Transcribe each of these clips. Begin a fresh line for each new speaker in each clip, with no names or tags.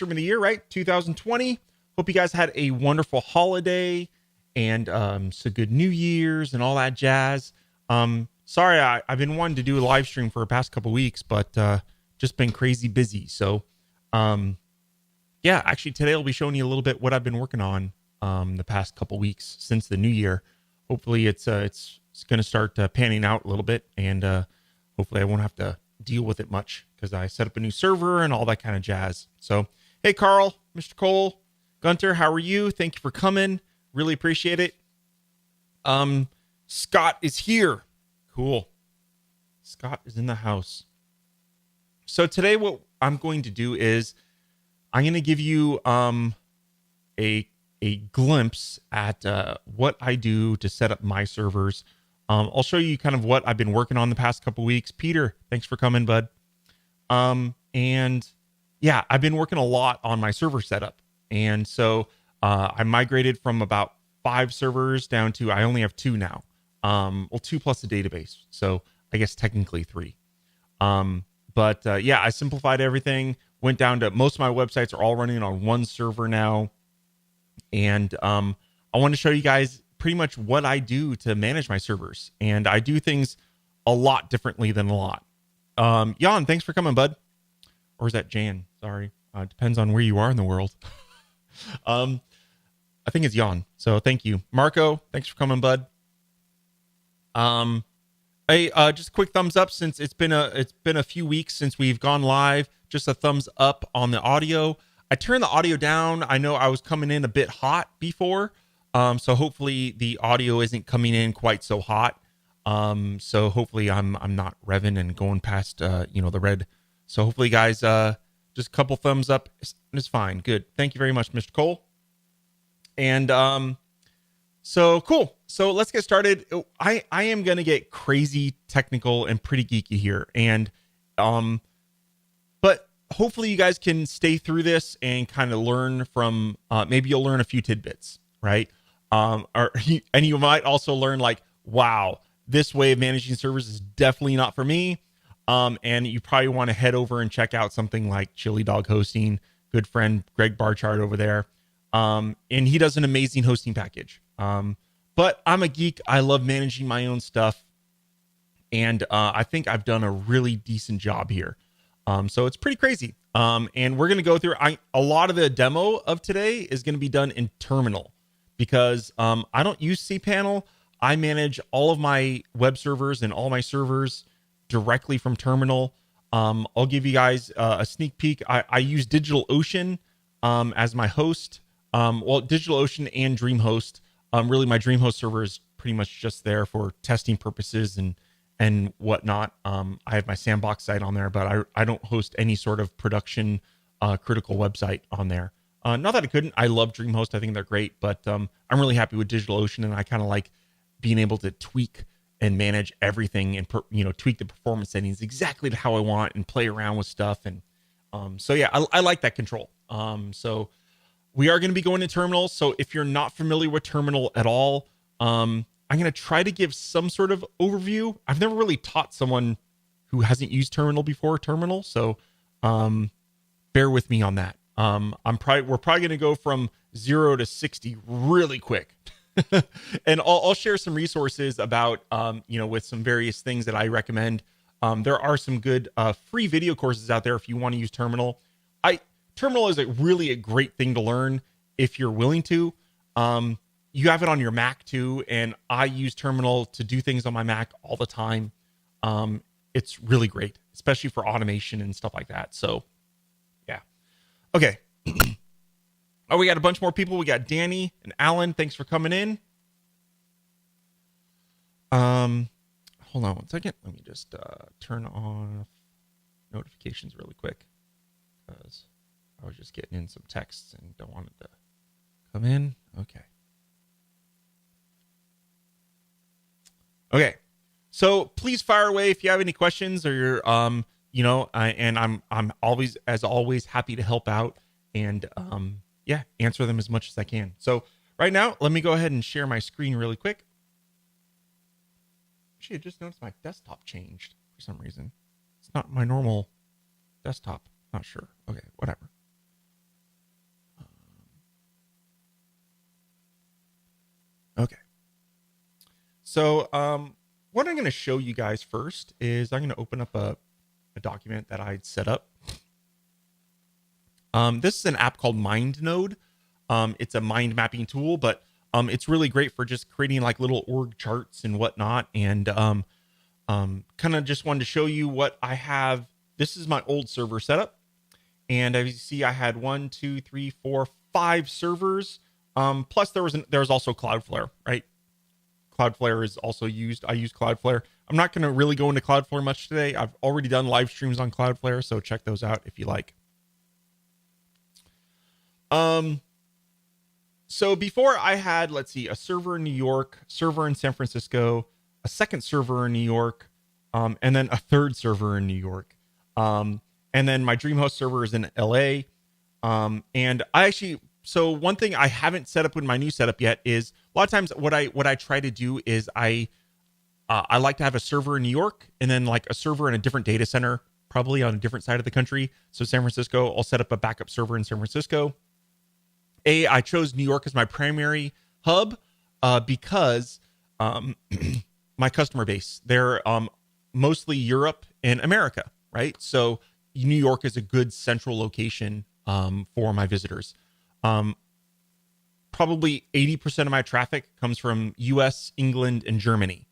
of the year, right? 2020. Hope you guys had a wonderful holiday and some good New Year's and all that jazz. Sorry, I've been wanting to do a live stream for the past couple weeks, but just been crazy busy. So, yeah, actually today I'll be showing you a little bit what I've been working on the past couple weeks since the new year. Hopefully it's going to start panning out a little bit, and hopefully I won't have to deal with it much because I set up a new server and all that kind of jazz. So, hey, Carl, Mr. Cole, Gunter, how are you? Thank you for coming. Really appreciate it. Scott is here. Cool. Scott is in the house. So today what I'm going to do is I'm going to give you a glimpse at what I do to set up my servers. I'll show you kind of what I've been working on the past couple weeks. Peter, thanks for coming, bud. And yeah, I've been working a lot on my server setup. And so I migrated from about 5 servers down to, I only have 2 now. Well, 2 plus a database. So I guess technically 3. But yeah, I simplified everything, went down to most of my websites are all running on 1 server now. And I want to show you guys pretty much what I do to manage my servers. And I do things a lot differently than a lot. Jan, thanks for coming, bud. Or is that Jan? Sorry. Depends on where you are in the world. I think it's Jan. So thank you. Marco, thanks for coming, bud. Hey, just a quick thumbs up since it's been a few weeks since we've gone live. Just a thumbs up on the audio. I turned the audio down. I know I was coming in a bit hot before. So hopefully the audio isn't coming in quite so hot. So hopefully I'm not revving and going past the red. So hopefully guys, just a couple thumbs up. It's fine. Good. Thank you very much, Mr. Cole. And so cool. So let's get started. I am going to get crazy technical and pretty geeky here. And but hopefully you guys can stay through this and kind of learn from maybe you'll learn a few tidbits, right? And you might also learn like, wow, this way of managing servers is definitely not for me. And you probably want to head over and check out something like Chili Dog Hosting, good friend Greg Barchard over there. And he does an amazing hosting package. But I'm a geek. I love managing my own stuff. And I think I've done a really decent job here. So it's pretty crazy. And we're going to go through a lot of the demo of today is going to be done in Terminal because I don't use cPanel. I manage all of my web servers and all my servers directly from Terminal. I'll give you guys a sneak peek. I use DigitalOcean as my host. Well, DigitalOcean and DreamHost. Really, my DreamHost server is pretty much just there for testing purposes and whatnot. I have my sandbox site on there, but I don't host any sort of production critical website on there. Not that I couldn't. I love DreamHost. I think they're great, but I'm really happy with DigitalOcean, and I kind of like being able to tweak and manage everything and tweak the performance settings exactly to how I want and play around with stuff. And so yeah, I like that control. So we are going to be going to Terminal. So if you're not familiar with Terminal at all, I'm going to try to give some sort of overview. I've never really taught someone who hasn't used Terminal before Terminal. So bear with me on that. We're probably going to go from 0 to 60 really quick. And I'll share some resources about, with some various things that I recommend. There are some good free video courses out there if you want to use Terminal. Terminal is really a great thing to learn if you're willing to. You have it on your Mac too, and I use Terminal to do things on my Mac all the time. It's really great, especially for automation and stuff like that. So, yeah. Okay. Oh, we got a bunch more people. We got Danny and Alan. Thanks for coming in. Hold on one second. Let me just turn off notifications really quick because I was just getting in some texts and don't want it to come in. Okay. Okay. So please fire away if you have any questions or you're, and I'm always, as always, happy to help out and, answer them as much as I can. So right now, let me go ahead and share my screen really quick. Actually, I just noticed my desktop changed for some reason. It's not my normal desktop. Not sure. Okay, whatever. So what I'm going to show you guys first is I'm going to open up a document that I'd set up. This is an app called MindNode. It's a mind mapping tool, but it's really great for just creating like little org charts and whatnot. And kind of just wanted to show you what I have. This is my old server setup. And as you see, I had 1, 2, 3, 4, 5 servers. Plus there was also Cloudflare, right? Cloudflare is also used. I use Cloudflare. I'm not going to really go into Cloudflare much today. I've already done live streams on Cloudflare, so check those out if you like. So before I had, let's see, a server in New York, server in San Francisco, a second server in New York, and then a third server in New York. And then my DreamHost server is in LA. And so one thing I haven't set up with my new setup yet is a lot of times what I try to do is I like to have a server in New York and then like a server in a different data center, probably on a different side of the country. So San Francisco, I'll set up a backup server in San Francisco. I chose New York as my primary hub because my customer base, they're mostly Europe and America, right? So New York is a good central location for my visitors. Probably 80% of my traffic comes from US, England, and Germany.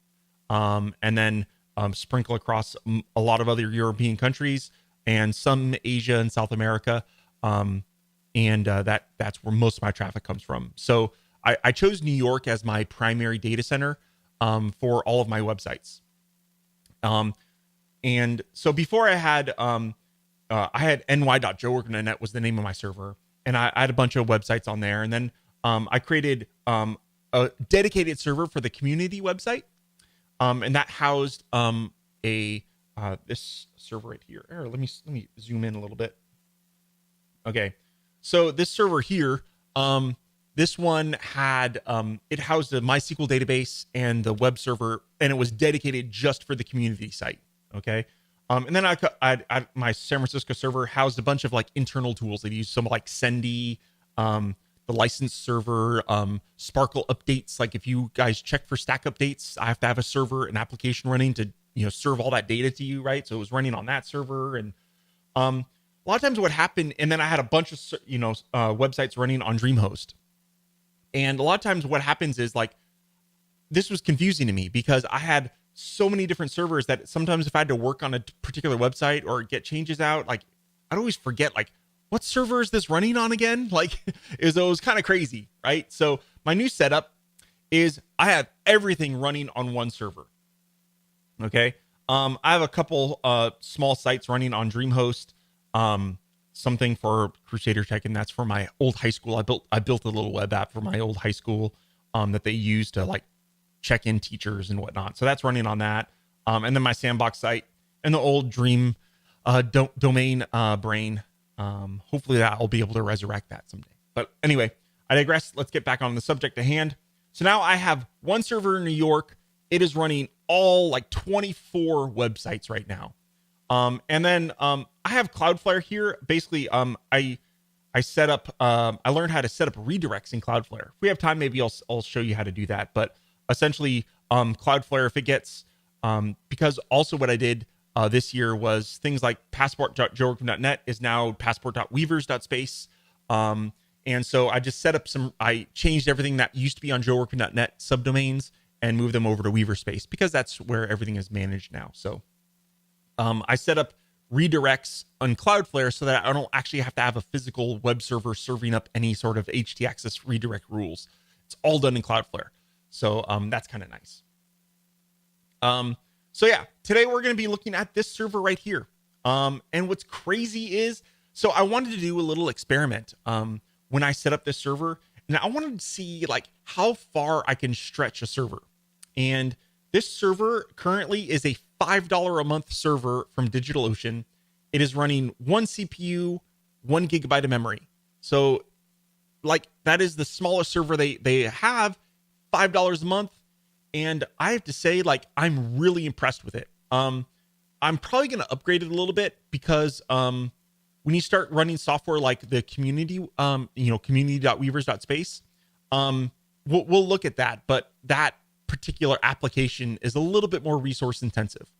And then sprinkle across a lot of other European countries and some Asia and South America. And that's where most of my traffic comes from. So I chose New York as my primary data center for all of my websites. And so before I had ny.joeworkman.net was the name of my server. And I had a bunch of websites on there. And then I created a dedicated server for the community website. And that housed this server right here. Let me zoom in a little bit. Okay. So this server here, this one had, it housed a MySQL database and the web server, and it was dedicated just for the community site. Okay. And then I my San Francisco server housed a bunch of like internal tools that use some like Sendy, the license server, Sparkle updates. Like if you guys check for stack updates, I have to have a server, an application running to, serve all that data to you. Right. So it was running on that server. And, a lot of times what happened, and then I had a bunch of, websites running on DreamHost. And a lot of times what happens is like, this was confusing to me because I had so many different servers that sometimes if I had to work on a particular website or get changes out, like I'd always forget like, what server is this running on again? Like it was kind of crazy, right? So my new setup is I have everything running on one server. Okay. I have a couple small sites running on DreamHost. Something for Crusader Tech, and that's for my old high school. I built a little web app for my old high school that they use to like check in teachers and whatnot. So that's running on that. And then my sandbox site and the old Dream domain brain. Hopefully that I'll be able to resurrect that someday. But anyway, I digress. Let's get back on the subject at hand. So now I have one server in New York. It is running all like 24 websites right now. And then I have Cloudflare here. Basically, I set up, I learned how to set up redirects in Cloudflare. If we have time, maybe I'll show you how to do that. But essentially, Cloudflare, if it gets, because also what I did this year was things like passport.joeworkman.net is now passport.weavers.space. And so I just set up I changed everything that used to be on joeworkman.net subdomains and moved them over to Weaver Space because that's where everything is managed now. So I set up redirects on Cloudflare so that I don't actually have to have a physical web server serving up any sort of htaccess redirect rules. It's all done in Cloudflare. So that's kind of nice. So yeah, today we're going to be looking at this server right here. And what's crazy is, so I wanted to do a little experiment when I set up this server, and I wanted to see like how far I can stretch a server. And this server currently is a $5 a month server from DigitalOcean. It is running 1 CPU, 1 gigabyte of memory. So like that is the smallest server they have, $5 a month. And I have to say, like, I'm really impressed with it. I'm probably going to upgrade it a little bit because when you start running software like the community, community.weavers.space, we'll look at that. But that particular application is a little bit more resource intensive.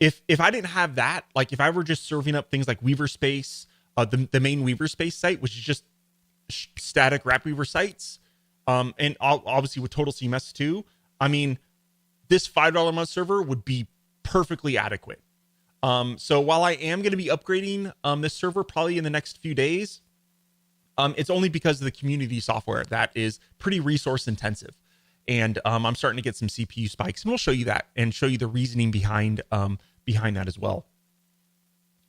If I didn't have that, like if I were just serving up things like Weaver Space, the main Weaver Space site, which is just static WrapWeaver sites, and obviously with Total CMS too, I mean, this $5 a month server would be perfectly adequate. So while I am going to be upgrading this server probably in the next few days, it's only because of the community software that is pretty resource intensive. And I'm starting to get some CPU spikes, and we'll show you that and show you the reasoning behind that as well.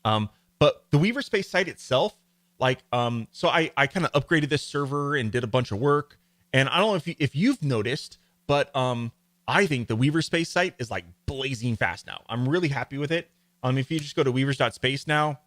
But the Weaver Space site itself, like, so I kind of upgraded this server and did a bunch of work. And I don't know if you've noticed, but I think the Weaver Space site is like blazing fast now. I'm really happy with it. If you just go to weavers.space now,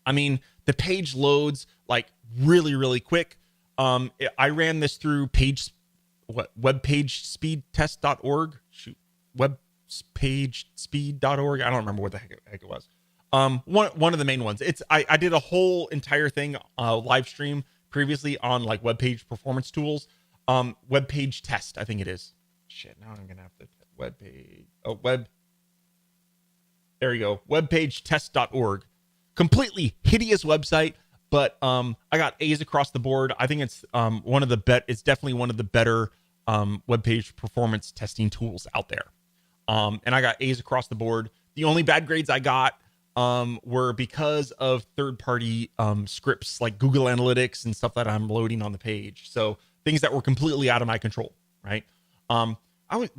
I mean, the page loads like really, really quick. I ran this through webpagespeedtest.org. Shoot, webpagespeed.org. I don't remember what the heck it was. One of the main ones. I did a whole entire thing live stream previously on like web page performance tools. Web page test, I think it is. Shit, now I'm gonna have to there you go. Webpagetest.org. Completely hideous website, but I got A's across the board. I think it's it's definitely one of the better web page performance testing tools out there. And I got A's across the board. The only bad grades I got were because of third-party scripts like Google Analytics and stuff that I'm loading on the page. So things that were completely out of my control, right?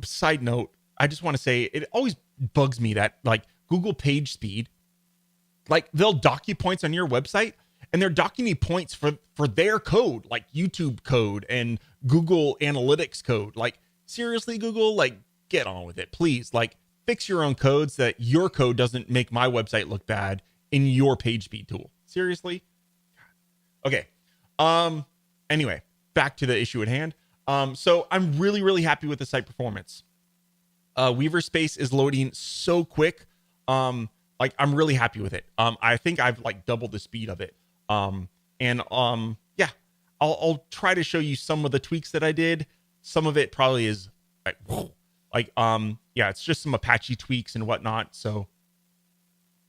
Side note, I just want to say it always bugs me that like Google page speed, like they'll dock you points on your website and they're docking you points for their code, like YouTube code and Google Analytics code. Like seriously, Google, like get on with it, please. Like fix your own code so that your code doesn't make my website look bad in your page speed tool. Seriously? Okay. Anyway, back to the issue at hand. So I'm really, really happy with the site performance. Weaver Space is loading so quick. Like I'm really happy with it. I think I've like doubled the speed of it. Yeah, I'll try to show you some of the tweaks that I did. Some of it probably is like, yeah, it's just some Apache tweaks and whatnot. So,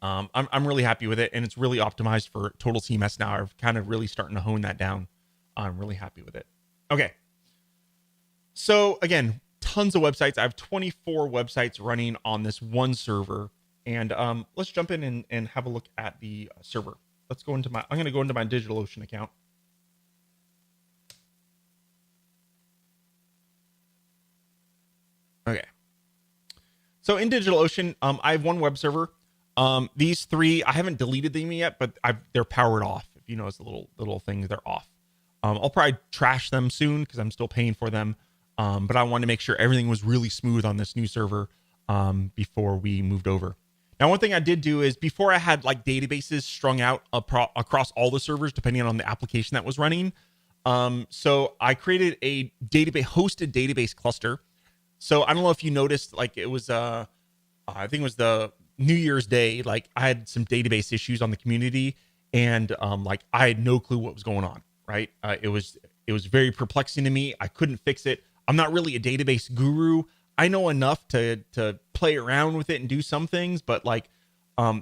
I'm really happy with it, and it's really optimized for Total CMS now. I'm kind of really starting to hone that down. I'm really happy with it. Okay. So again, tons of websites. I have 24 websites running on this one server. And let's jump in and have a look at the server. Let's go into I'm going to go into my DigitalOcean account. Okay. So in DigitalOcean, I have one web server. These three, I haven't deleted them yet, but they're powered off. If you notice the little things, they're off. I'll probably trash them soon because I'm still paying for them. But I wanted to make sure everything was really smooth on this new server before we moved over. Now, one thing I did do is before I had like databases strung out across all the servers, depending on the application that was running. So I created a hosted database cluster. So I don't know if you noticed, like it was, I think it was the New Year's Day. Like I had some database issues on the community, and like I had no clue what was going on. Right? It was very perplexing to me. I couldn't fix it. I'm not really a database guru. I know enough to play around with it and do some things, but like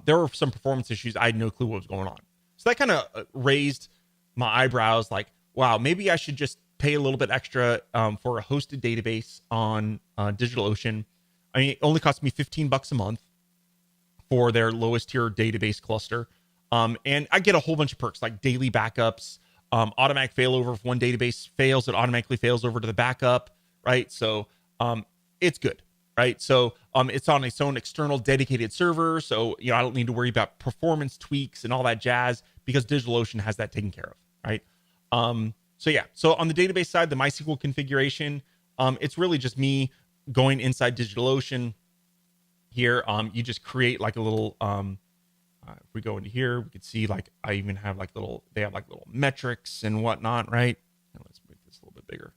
there were some performance issues. I had no clue what was going on. So that kind of raised my eyebrows. Like, wow, maybe I should just pay a little bit extra for a hosted database on DigitalOcean. I mean, it only cost me $15 a month for their lowest tier database cluster. And I get a whole bunch of perks like daily backups, automatic failover. If one database fails, it automatically fails over to the backup, right? So it's good, right? So it's on its own external dedicated server. So, you know, I don't need to worry about performance tweaks and all that jazz because DigitalOcean has that taken care of, right? So yeah, so on the database side, the MySQL configuration, it's really just me going inside DigitalOcean here. You just create like a little, if we go into here, we can see like, I even have like they have like little metrics and whatnot, right? And let's make this a little bit bigger.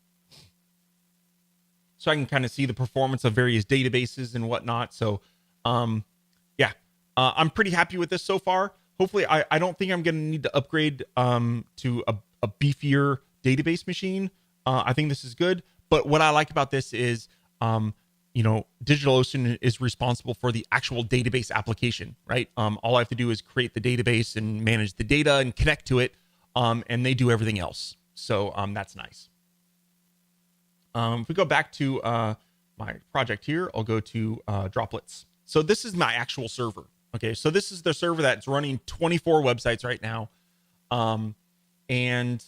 So I can kind of see the performance of various databases and whatnot. So, yeah, I'm pretty happy with this so far. Hopefully, I don't think I'm going to need to upgrade to a beefier database machine. I think this is good, But what I like about this is, DigitalOcean is responsible for the actual database application, right? All I have to do is create the database and manage the data and connect to it, and they do everything else. So that's nice. If we go back to my project here, I'll go to droplets. So this is my actual server. Okay, so this is the server that's running 24 websites right now. And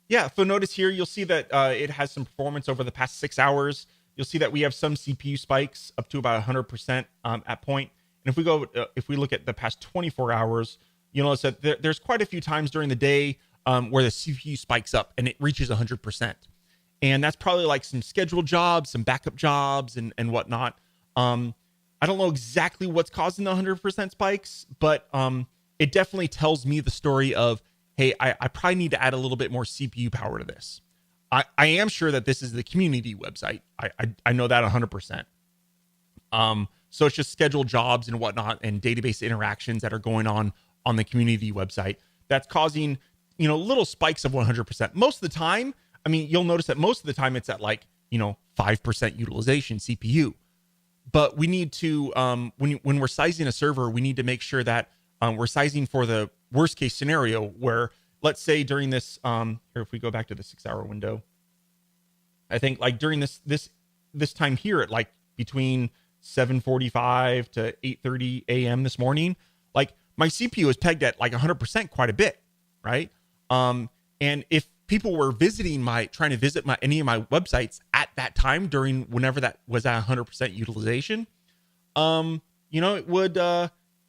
yeah, so notice here, you'll see that it has some performance over the past 6 hours. You'll see that we have some CPU spikes up to about 100% at point. And if we look at the past 24 hours, you'll notice that there's quite a few times during the day where the CPU spikes up and it reaches 100%. And that's probably like some scheduled jobs, some backup jobs, and whatnot. I don't know exactly what's causing the 100% spikes, but it definitely tells me the story of, hey, I probably need to add a little bit more CPU power to this. I am sure that this is the community website. I know that 100%. So it's just scheduled jobs and whatnot and database interactions that are going on the community website that's causing, little spikes of 100%. Most of the time, you'll notice that most of the time it's at 5% utilization CPU. But we need to, when we're sizing a server, we need to make sure that we're sizing for the worst case scenario where, let's say during this, here, if we go back to the 6 hour window, I think during this time here at between 7:45 to 8:30 a.m. this morning, my CPU is pegged at 100% quite a bit, right? And if people were trying to visit any of my websites at that time whenever that was at 100% utilization, it would,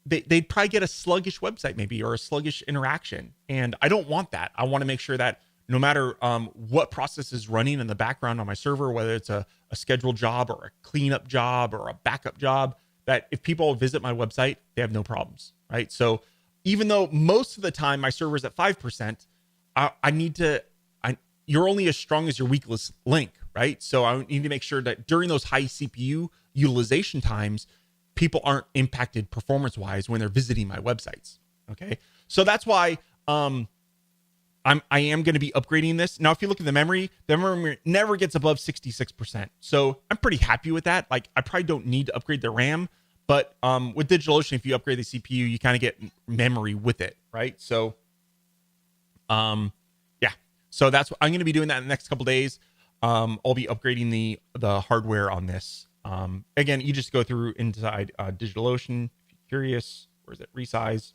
they'd probably get a sluggish website maybe, or a sluggish interaction. And I don't want that. I want to make sure that no matter what process is running in the background on my server, whether it's a scheduled job or a cleanup job or a backup job, that if people visit my website, they have no problems, right? So even though most of the time my server is at 5%, you're only as strong as your weakest link, right? So I need to make sure that during those high CPU utilization times, people aren't impacted performance-wise when they're visiting my websites. Okay, so that's why I am going to be upgrading this. Now, if you look at the memory never gets above 66%. So I'm pretty happy with that. I probably don't need to upgrade the RAM, but with DigitalOcean, if you upgrade the CPU, you kind of get memory with it, right? So, yeah. So that's what I'm going to be doing that in the next couple days. I'll be upgrading the hardware on this. Again, you just go through inside DigitalOcean. If you're curious, where is it? Resize.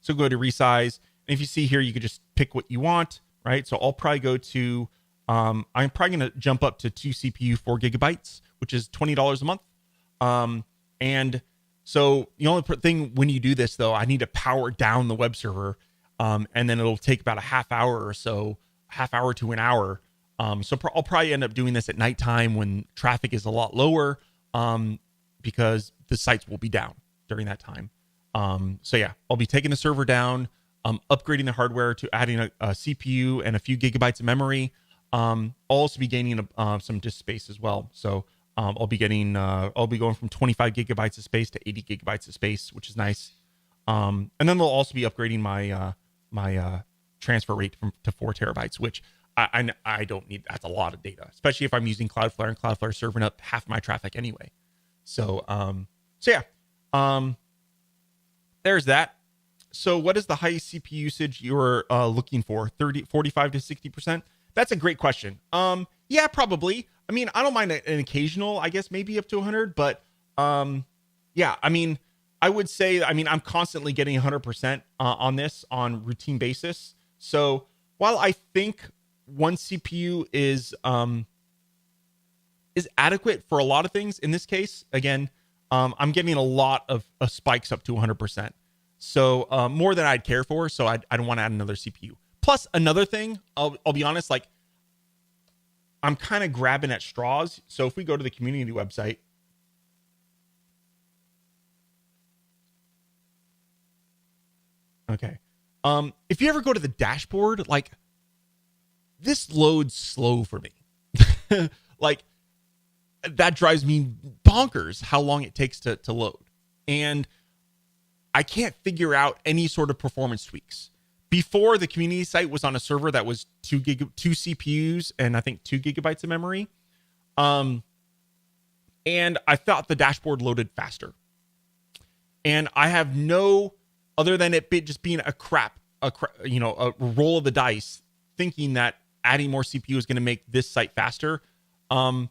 So go to resize. And if you see here, you could just pick what you want, right? So I'll probably go to, I'm probably going to jump up to 2 CPU, 4 gigabytes, which is $20 a month. And so the only thing when you do this, though, I need to power down the web server. And then it'll take about a half hour or so, half hour to an hour. So I'll probably end up doing this at nighttime when traffic is a lot lower, because the sites will be down during that time. So yeah, I'll be taking the server down, upgrading the hardware to adding a CPU and a few gigabytes of memory. I'll also be gaining some disk space as well. So I'll be going from 25 gigabytes of space to 80 gigabytes of space, which is nice. And then they'll also be upgrading my transfer rate to 4 terabytes, which I don't need. That's a lot of data, especially if I'm using Cloudflare, and Cloudflare is serving up half my traffic anyway. So yeah, there's that. So what is the highest CPU usage you're looking for? 45 to 60%? That's a great question. Yeah, probably. I don't mind an occasional, I guess maybe up to 100, but yeah, I would say, I'm constantly getting 100% on this on routine basis. So while I think one CPU is adequate for a lot of things, in this case, again, I'm getting a lot of spikes up to 100%. So more than I'd care for. So I don't want to add another CPU. Plus another thing, I'll be honest, I'm kind of grabbing at straws. So if we go to the community website, okay. If you ever go to the dashboard, this loads slow for me. That drives me bonkers how long it takes to load. And I can't figure out any sort of performance tweaks before, the community site was on a server that was two CPUs and I think 2 GB of memory. And I thought the dashboard loaded faster. And I have no, other than it just being a roll of the dice, thinking that adding more CPU is going to make this site faster. I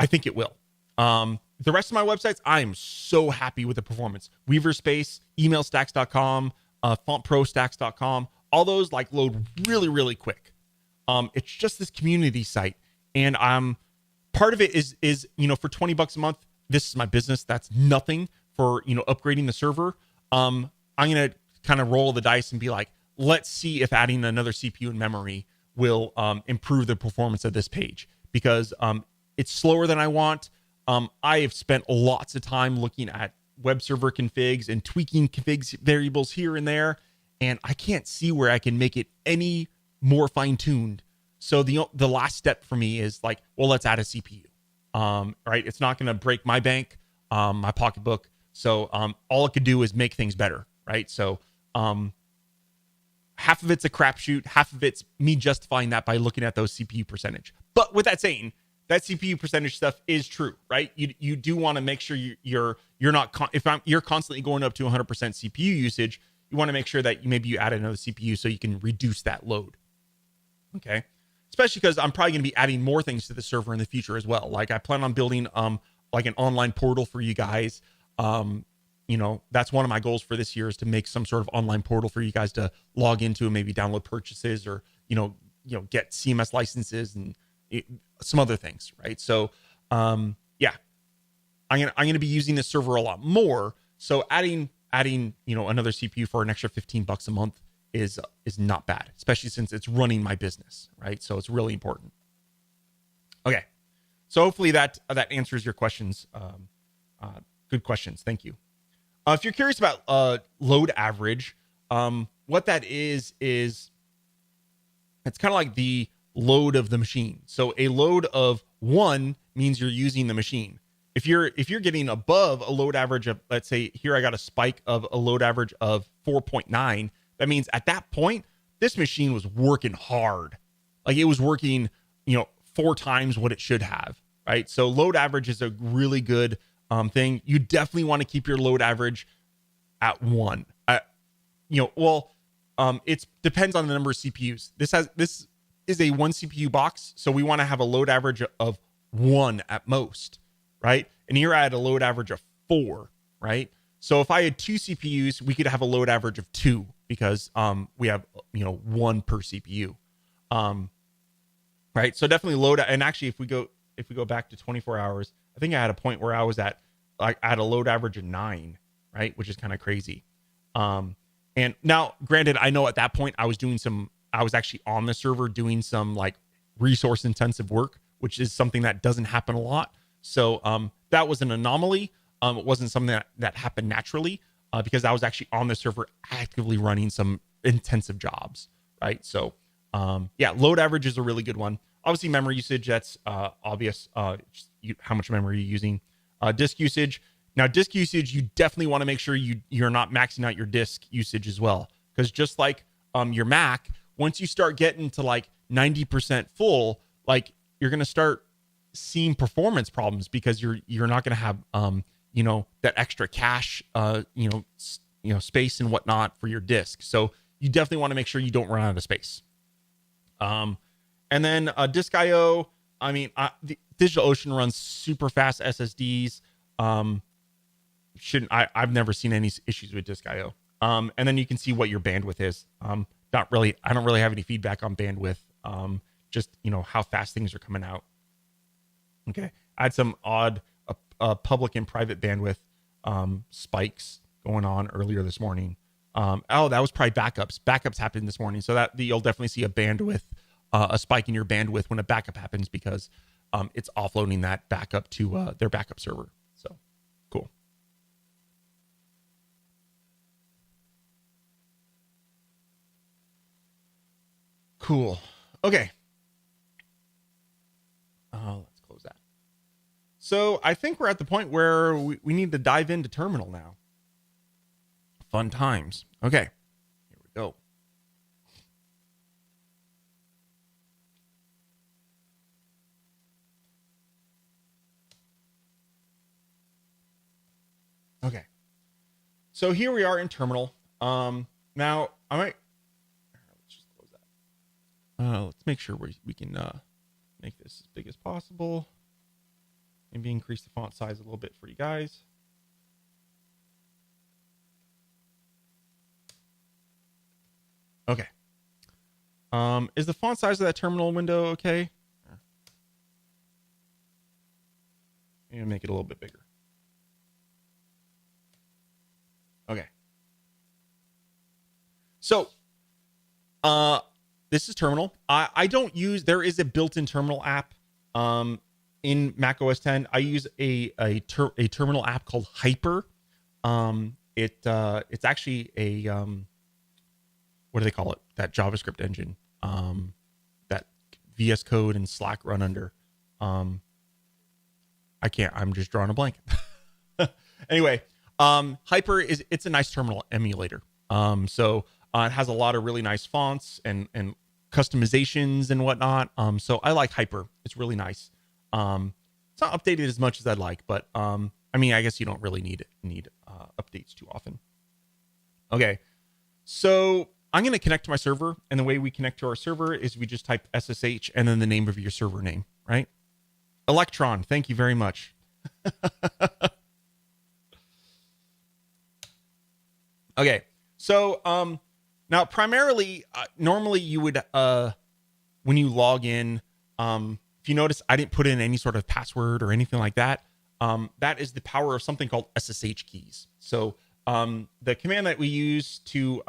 think it will. The rest of my websites, I am so happy with the performance. Weaverspace, emailstacks.com, fontprostacks.com, all those like load really, really quick. It's just this community site. And part of it is, for $20 a month, this is my business. That's nothing for, upgrading the server. I'm going to kind of roll the dice and be like, let's see if adding another CPU and memory will improve the performance of this page, because it's slower than I want. I have spent lots of time looking at web server configs and tweaking configs variables here and there, and I can't see where I can make it any more fine-tuned. So the last step for me is like, well, let's add a CPU. Right? It's not going to break my bank, my pocketbook. So all it could do is make things better, right? So half of it's a crapshoot, half of it's me justifying that by looking at those CPU percentage. But with that saying, that CPU percentage stuff is true, right? You do want to make sure you're not you're constantly going up to 100% CPU usage. You want to make sure that maybe you add another CPU so you can reduce that load. Okay, especially because I'm probably going to be adding more things to the server in the future as well. Like I plan on building like an online portal for you guys. That's one of my goals for this year, is to make some sort of online portal for you guys to log into and maybe download purchases or get CMS licenses and some other things, right? So I'm gonna be using this server a lot more. So adding another CPU for an extra $15 a month is not bad, especially since it's running my business, right? So it's really important. Okay, so hopefully that answers your questions. Good questions, thank you. If you're curious about load average, what that is it's kind of like the load of the machine. So a load of 1 means you're using the machine. If you're getting above a load average of, let's say here I got a spike of a load average of 4.9, that means at that point this machine was working hard. Like it was working 4 times what it should have, right? So load average is a really good thing. You definitely want to keep your load average at 1. It depends on the number of CPUs. This is a 1 CPU box, so we want to have a load average of 1 at most, right? And here I had a load average of 4, right? So if I had 2 CPUs, we could have a load average of 2 because we have 1 per CPU, right? So definitely load. And actually, if we go back to 24 hours, I think I had a point where I was at a load average of 9, right? Which is kind of crazy. And now, granted, I know at that point I was actually on the server doing some like resource intensive work, which is something that doesn't happen a lot. So that was an anomaly. It wasn't something that happened naturally because I was actually on the server actively running some intensive jobs, right? So load average is a really good one. Obviously, memory usage, that's obvious. How much memory you're using. Disk usage. Now, disk usage, you definitely want to make sure you're not maxing out your disk usage as well. Because just like your Mac, once you start getting to like 90% full, like you're going to start seeing performance problems because you're not going to have that extra cache space and whatnot for your disk. So you definitely want to make sure you don't run out of space. And then disk IO, the DigitalOcean runs super fast SSDs. I've never seen any issues with disk IO. And then you can see what your bandwidth is. I don't really have any feedback on bandwidth. Just how fast things are coming out. Okay, I had some odd public and private bandwidth spikes going on earlier this morning. That was probably backups. Backups happened this morning, so that you'll definitely see a spike in your bandwidth when a backup happens because it's offloading that backup to their backup server. So cool. Cool. Okay. Let's close that. So I think we're at the point where we need to dive into terminal now. Fun times. Okay. Here we go. Okay. So here we are in terminal. Now I might, let's just close that. Let's make sure we can make this as big as possible. Maybe increase the font size a little bit for you guys. Okay. Is the font size of that terminal window okay? Maybe make it a little bit bigger. Okay. So, this is terminal. I don't use, there is a built-in terminal app in Mac OS 10. I use a terminal app called Hyper. It's actually a what do they call it? That JavaScript engine that VS Code and Slack run under. I'm just drawing a blank. Anyway, Hyper it's a nice terminal emulator. So it has a lot of really nice fonts and customizations and whatnot. So I like Hyper. It's really nice. It's not updated as much as I'd like, but I mean, I guess you don't really need updates too often. Okay, so I'm going to connect to my server, and the way we connect to our server is we just type SSH and then the name of your server name, right? Electron, thank you very much. Okay, so now primarily, normally you would, when you log in, if you notice, I didn't put in any sort of password or anything like that. That is the power of something called SSH keys. So the command that we use to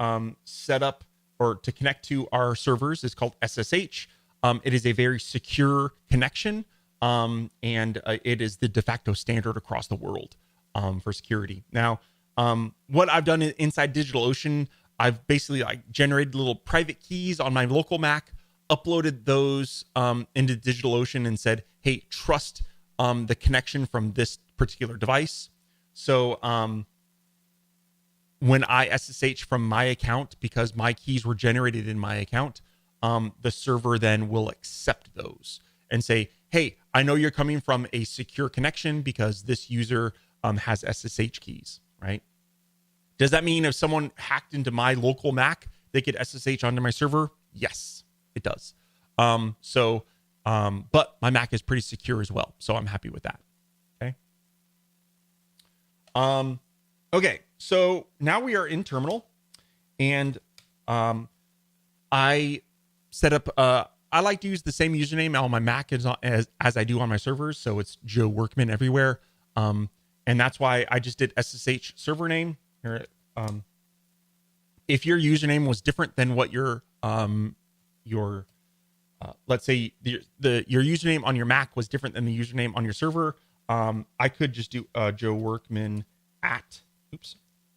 set up or to connect to our servers is called SSH. It is a very secure connection, and it is the de facto standard across the world for security. Now, what I've done inside DigitalOcean, I've basically generated little private keys on my local Mac, uploaded those into DigitalOcean and said, hey, trust the connection from this particular device. So when I SSH from my account, because my keys were generated in my account, the server then will accept those and say, hey, I know you're coming from a secure connection because this user has SSH keys, right? Does that mean if someone hacked into my local Mac, they could SSH onto my server? Yes, it does. But my Mac is pretty secure as well, so I'm happy with that. Okay. Okay, so now we are in terminal, and I set up. I like to use the same username on my Mac as I do on my servers, so it's Joe Workman everywhere. And that's why I just did SSH server name. Here, if your username was different than what your let's say your username on your Mac was different than the username on your server, I could just do Joe Workman at,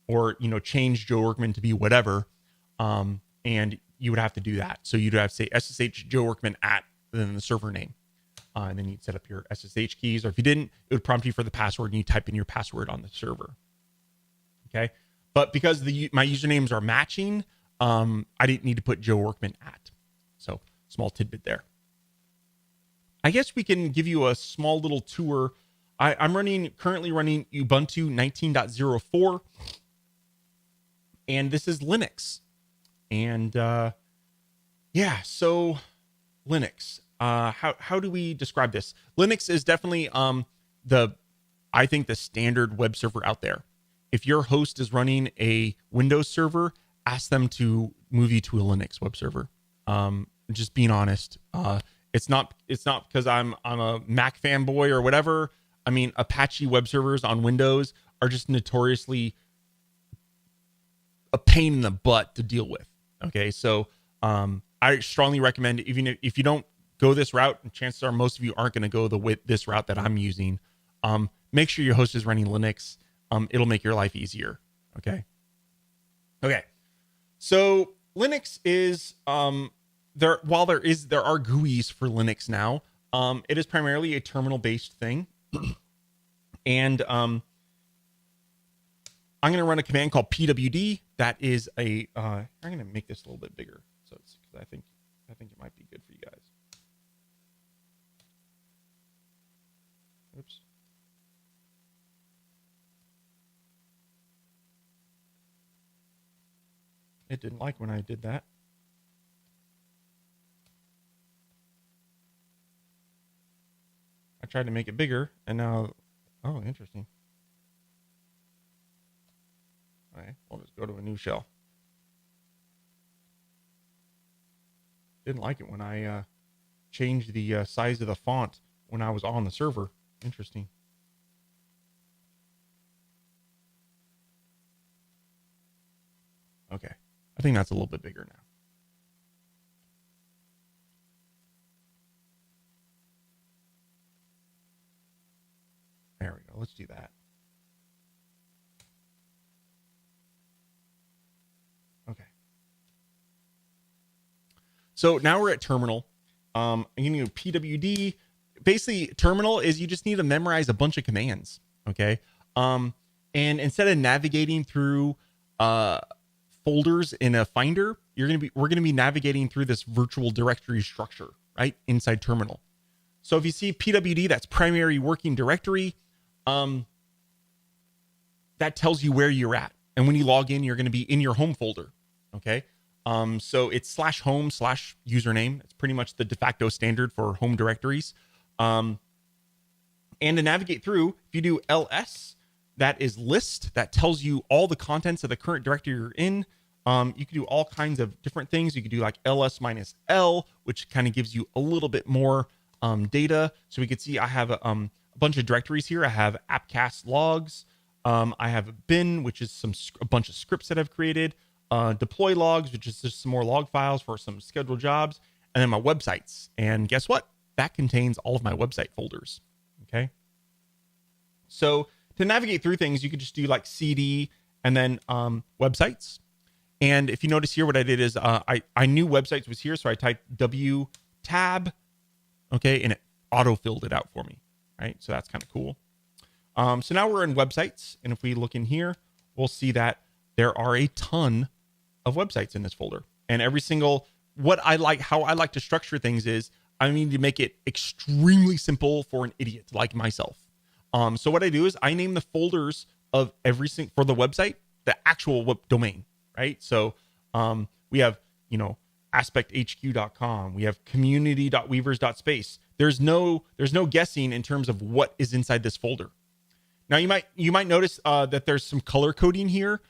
or change Joe Workman to be whatever, and you would have to do that. So you'd have to say SSH Joe Workman at, then the server name, and then you'd set up your SSH keys. Or if you didn't, it would prompt you for the password, and you type in your password on the server. Okay, but because my usernames are matching, I didn't need to put Joe Workman at. So small tidbit there. I guess we can give you a small little tour. I'm currently running Ubuntu 19.04, and this is Linux. And yeah, so Linux. How do we describe this? Linux is definitely I think the standard web server out there. If your host is running a Windows server, ask them to move you to a Linux web server. Just being honest. It's not because I'm a Mac fanboy or whatever. I mean, Apache web servers on Windows are just notoriously a pain in the butt to deal with. Okay, so I strongly recommend, even if you don't go this route, and chances are most of you aren't going to go this route that I'm using, make sure your host is running Linux. It'll make your life easier. Okay. So Linux is there. While there are GUIs for Linux now, it is primarily a terminal-based thing, and I'm going to run a command called pwd. That is I'm going to make this a little bit bigger, so it's because I think it might be good for you guys. Oops. It didn't like when I did that. I tried to make it bigger, and now, oh, interesting. All right, we'll just go to a new shell. Didn't like it when I changed the size of the font when I was on the server. Interesting. Okay, I think that's a little bit bigger now. There we go. Let's do that. Okay. So now we're at terminal. I'm going to do pwd. Basically, terminal is you just need to memorize a bunch of commands. Okay. And instead of navigating through folders in a Finder, we're going to be navigating through this virtual directory structure, right, inside terminal. So if you see pwd, that's primary working directory. That tells you where you're at, and when you log in, you're going to be in your home folder. Okay. So it's /home/username. It's pretty much the de facto standard for home directories. And to navigate through, if you do ls, that is list, that tells you all the contents of the current directory you're in. You can do all kinds of different things. You could do like ls-l, which kind of gives you a little bit more data. So we could see I have a bunch of directories here. I have appcast logs. I have a bin, which is a bunch of scripts that I've created. Deploy logs, which is just some more log files for some scheduled jobs. And then my websites. And guess what? That contains all of my website folders. Okay. So to navigate through things, you could just do like cd and then websites. And if you notice here, what I did is I knew websites was here. So I typed w tab. Okay. And it auto-filled it out for me. Right. So that's kind of cool. So now we're in websites. And if we look in here, we'll see that there are a ton of websites in this folder. And every single, how I like to structure things is I need to make it extremely simple for an idiot like myself. So what I do is I name the folders of every single, for the website, the actual web domain, right? So we have, aspecthq.com. We have community.weavers.space. There's no guessing in terms of what is inside this folder. Now you might notice that there's some color coding here.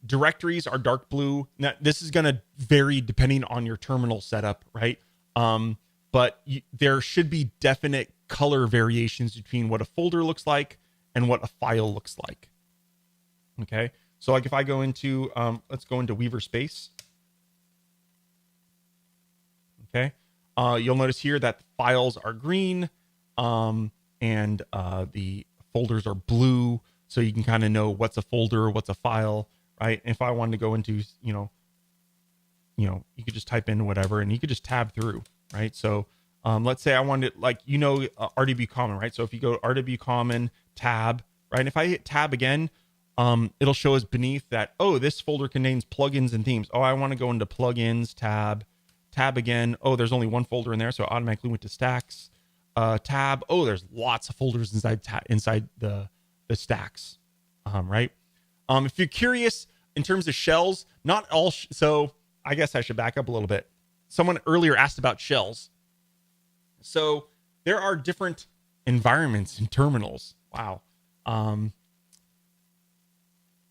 Directories are dark blue. Now this is going to vary depending on your terminal setup, right? But there should be definite color variations between what a folder looks like and what a file looks like. Okay. So like if I go into, let's go into Weaver Space. Okay. You'll notice here that the files are green, and the folders are blue. So you can kind of know what's a folder, what's a file, right? And if I wanted to go into, you could just type in whatever and you could just tab through, right? So let's say I wanted, RDB common, right? So if you go RDB common tab, right? And if I hit tab again, it'll show us beneath that, oh, this folder contains plugins and themes. Oh, I want to go into plugins, tab again. Oh, there's only one folder in there. So it automatically went to stacks, tab. Oh, there's lots of folders inside the stacks, right? If you're curious in terms of shells, not all, so I guess I should back up a little bit. Someone earlier asked about shells. So there are different environments and terminals. Wow. I'm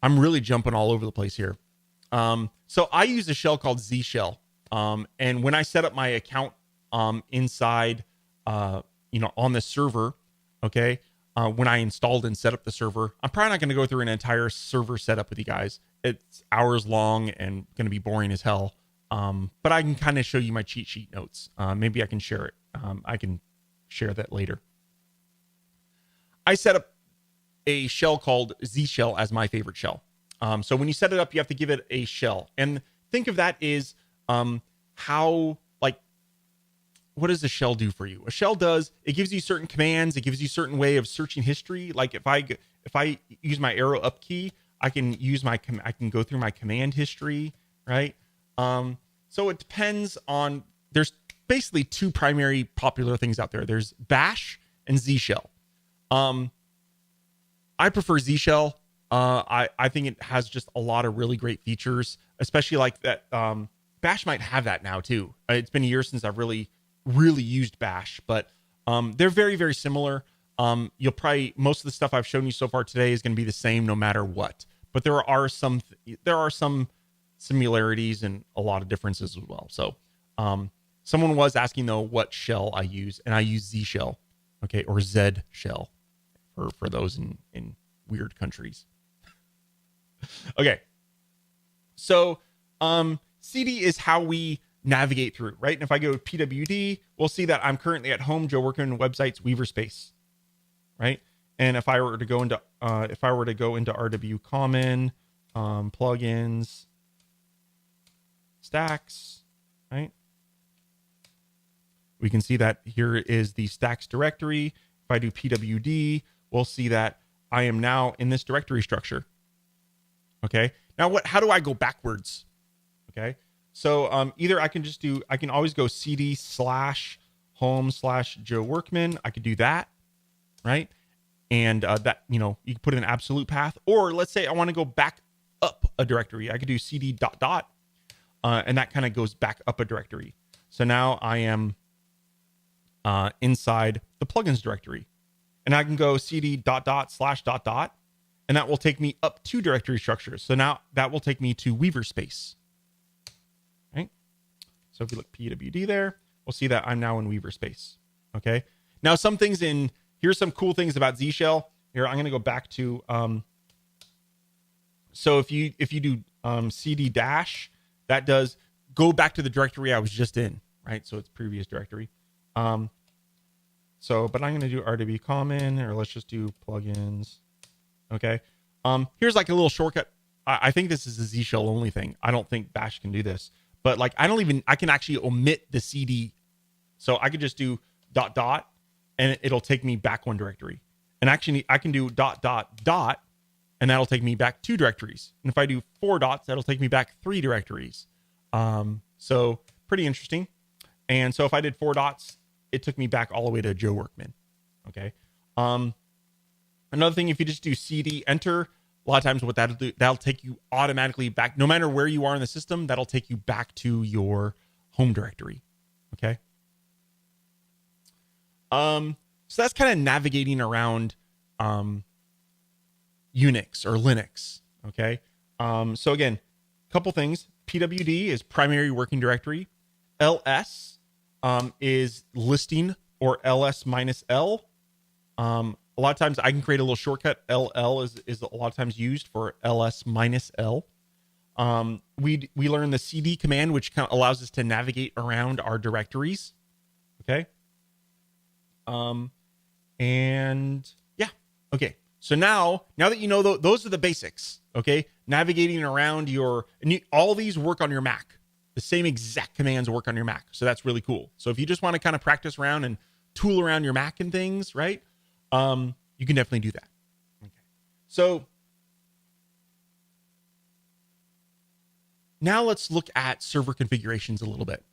really jumping all over the place here. So I use a shell called Z shell. And when I set up my account inside, on the server, okay, when I installed and set up the server, I'm probably not going to go through an entire server setup with you guys. It's hours long and going to be boring as hell. But I can kind of show you my cheat sheet notes. Maybe I can share it. I can share that later. I set up a shell called Z shell as my favorite shell. So when you set it up, you have to give it a shell. And think of that as what does a shell do for you? A shell it gives you certain commands. It gives you certain way of searching history. Like if I use my arrow up key, I can go through my command history, right? So it depends on, there's basically two primary popular things out there. There's bash and Z shell. I prefer Z shell. I think it has just a lot of really great features. especially like that. Bash might have that now too. It's been a year since I've really used Bash, but they're very, very similar. You'll probably, most of the stuff I've shown you so far today is going to be the same no matter what, but there are some similarities and a lot of differences as well. So someone was asking though what shell I use, and I use Z shell, okay, or Z shell for those in weird countries. Okay, so CD is how we navigate through, right? And if I go to PWD, we'll see that I'm currently at home, Joe Workman websites, Weaver Space, right? And if I were to go into RW Common, plugins, stacks, right? We can see that here is the stacks directory. If I do PWD, we'll see that I am now in this directory structure. Okay. Now how do I go backwards? Okay. So either I can always go CD/home/Joe Workman. I could do that, right? And that, you can put an absolute path, or let's say I want to go back up a directory. I could do CD ... And that kind of goes back up a directory. So now I am inside the plugins directory, and I can go CD ... and that will take me up two directory structures. So now that will take me to Weaver Space. Right. So if you look PWD there, we'll see that I'm now in Weaver Space. Okay. Now here's some cool things about Z shell. Here, I'm going to go back to, so if you do CD-, that does go back to the directory I was just in, right? So it's previous directory. But I'm going to do RW Common, or let's just do plugins. Okay. Here's like a little shortcut. I think this is a Z shell only thing. I don't think Bash can do this, but like, I can actually omit the CD. So I could just do ... and it'll take me back one directory. And actually I can do ... and that'll take me back two directories. And if I do 4 dots, that'll take me back 3 directories. So pretty interesting. And so if I did 4 dots, it took me back all the way to Joe Workman. Okay. Another thing, if you just do CD enter, a lot of times what that'll do, that'll take you automatically back, no matter where you are in the system, that'll take you back to your home directory. Okay. So that's kind of navigating around Unix or Linux. Okay. So again, a couple things. PWD is primary working directory. LS is listing, or LS-L. A lot of times I can create a little shortcut. LL is a lot of times used for LS-L. We learn the CD command, which kind of allows us to navigate around our directories. Okay. And yeah. Okay. So now that you know, those are the basics. Okay. Navigating around all these work on your Mac. The same exact commands work on your Mac. So that's really cool. So if you just want to kind of practice around and tool around your Mac and things, right? You can definitely do that. Okay. So now let's look at server configurations a little bit.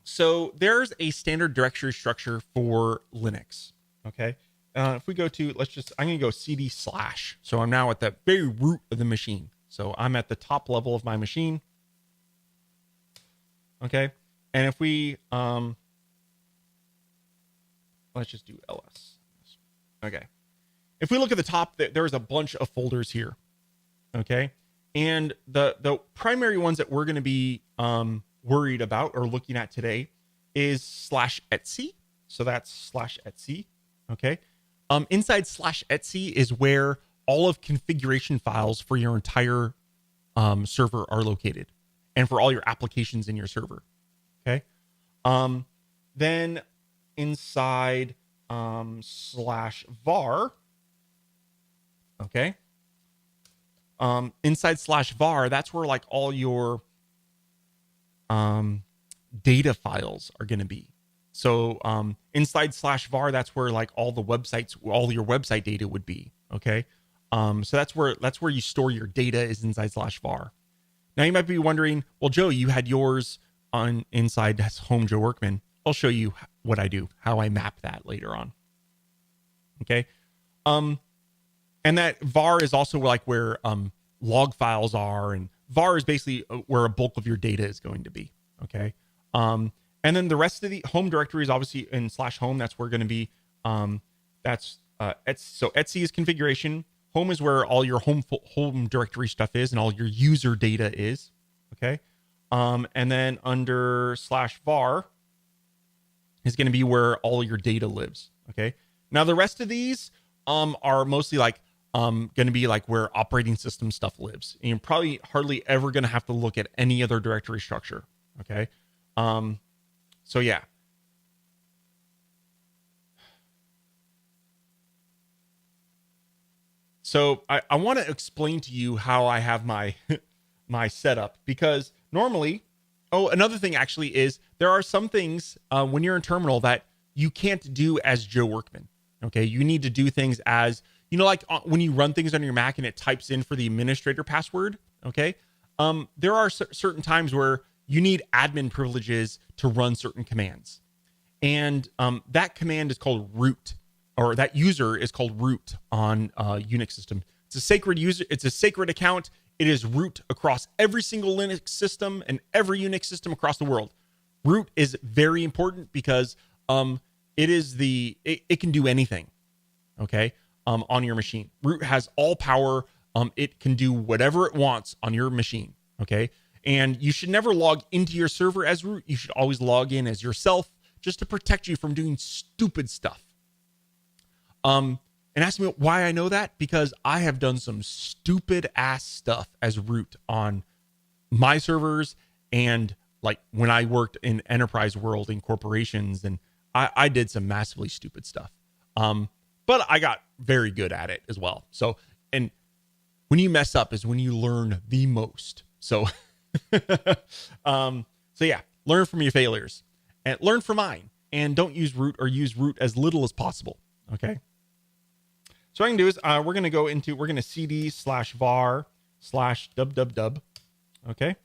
So there's a standard directory structure for Linux. Okay. If we go to, I'm going to go CD/. So I'm now at the very root of the machine. So I'm at the top level of my machine. Okay. And if we, let's just do LS. Okay. If we look at the top, there's a bunch of folders here. Okay. And the primary ones that we're going to be worried about or looking at today is /etc. So that's /etc. Okay. Inside /etc is where all of configuration files for your entire server are located, and for all your applications in your server. Okay. Then inside /var. Okay. Inside /var, that's where like all your data files are going to be. So inside /var, that's where like all your website data would be. Okay. So that's where you store your data, is inside /var. Now you might be wondering, well, Joe, you had yours on inside home Joe Workman. I'll show you what I do, how I map that later on. Okay. And that var is also like where log files are, and var is basically where a bulk of your data is going to be. Okay. And then the rest of the home directory is obviously in /home. That's where going to be, Etsy. So Etsy is configuration. Home is where all your home directory stuff is and all your user data is. Okay. And then under /var is going to be where all your data lives. Okay. Now the rest of these are mostly like going to be like where operating system stuff lives. And you're probably hardly ever going to have to look at any other directory structure. Okay. So yeah. So I want to explain to you how I have my my setup, because normally, another thing actually is there are some things when you're in terminal that you can't do as Joe Workman. Okay, you need to do things as, like when you run things on your Mac and it types in for the administrator password. Okay, there are certain times where you need admin privileges to run certain commands, and that command is called root, or that user is called root on Unix system. It's a sacred user. It's a sacred account. It is root across every single Linux system and every Unix system across the world. Root is very important because it can do anything. Okay, on your machine. Root has all power. It can do whatever it wants on your machine. Okay, and you should never log into your server as root. You should always log in as yourself, just to protect you from doing stupid stuff. And ask me why I know that, because I have done some stupid ass stuff as root on my servers, and like when I worked in enterprise world in corporations, and I did some massively stupid stuff. But I got very good at it as well. So, and when you mess up is when you learn the most. So, so yeah, learn from your failures and learn from mine, and don't use root, or use root as little as possible. Okay. So what I can do is we're going to cd /var /www. Okay.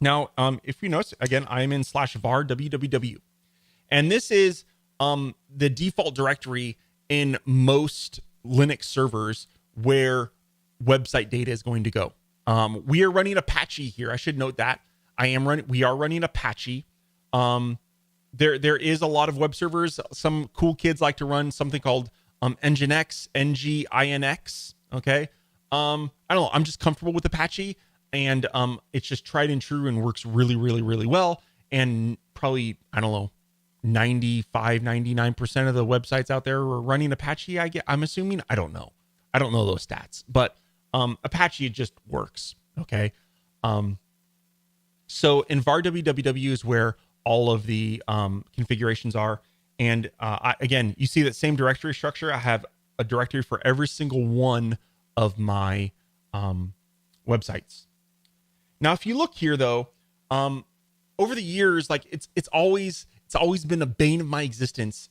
Now, if you notice, again, I'm in /var www. And this is the default directory in most Linux servers where website data is going to go. We are running Apache here. I should note that we are running Apache. There is a lot of web servers. Some cool kids like to run something called Nginx, Nginx. Okay. I don't know. I'm just comfortable with Apache, and it's just tried and true and works really, really, really well. And probably, I don't know, 99% of the websites out there are running Apache. I'm assuming. I don't know those stats, but Apache just works. Okay. So in var www is where all of the configurations are. And again, you see that same directory structure. I have a directory for every single one of my websites. Now, if you look here, though, over the years, like it's always been a bane of my existence,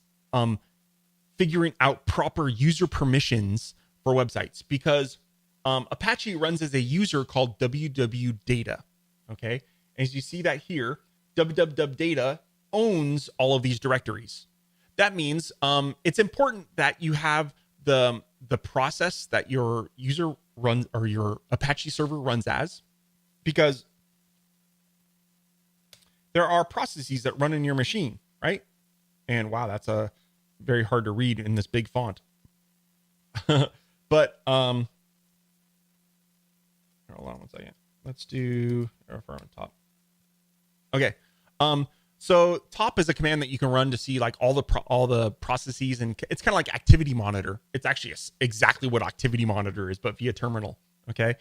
figuring out proper user permissions for websites, because Apache runs as a user called www.data. Okay, as you see that here, www.data owns all of these directories. That means it's important that you have the process that your user runs, or your Apache server runs as, because there are processes that run in your machine, right? And wow, that's a very hard to read in this big font. But hold on one second. Let's do on top. Okay. So top is a command that you can run to see like all the processes, and it's kind of like activity monitor. It's actually exactly what activity monitor is, but via terminal. Okay.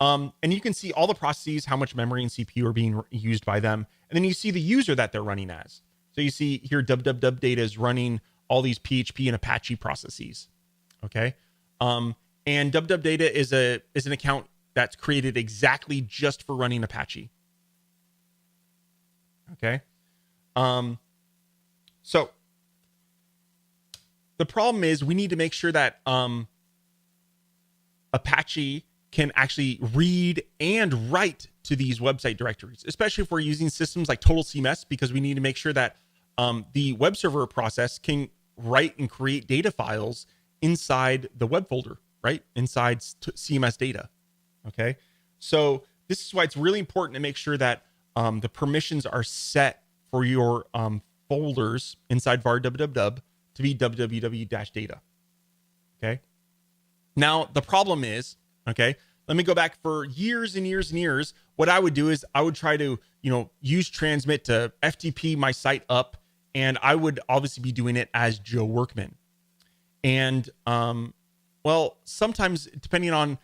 And you can see all the processes, how much memory and CPU are being used by them. And then you see the user that they're running as. So you see here, www.data is running all these PHP and Apache processes. Okay. And www.data is an account that's created exactly just for running Apache. Okay. So the problem is we need to make sure that Apache can actually read and write to these website directories, especially if we're using systems like Total CMS, because we need to make sure that the web server process can write and create data files inside the web folder, right? Inside CMS data. Okay. So this is why it's really important to make sure that the permissions are set for your folders inside var www to be www-data. Okay. Now the problem is, okay, let me go back for years and years and years. What I would do is I would try to, use transmit to FTP my site up, and I would obviously be doing it as Joe Workman. And well, sometimes depending on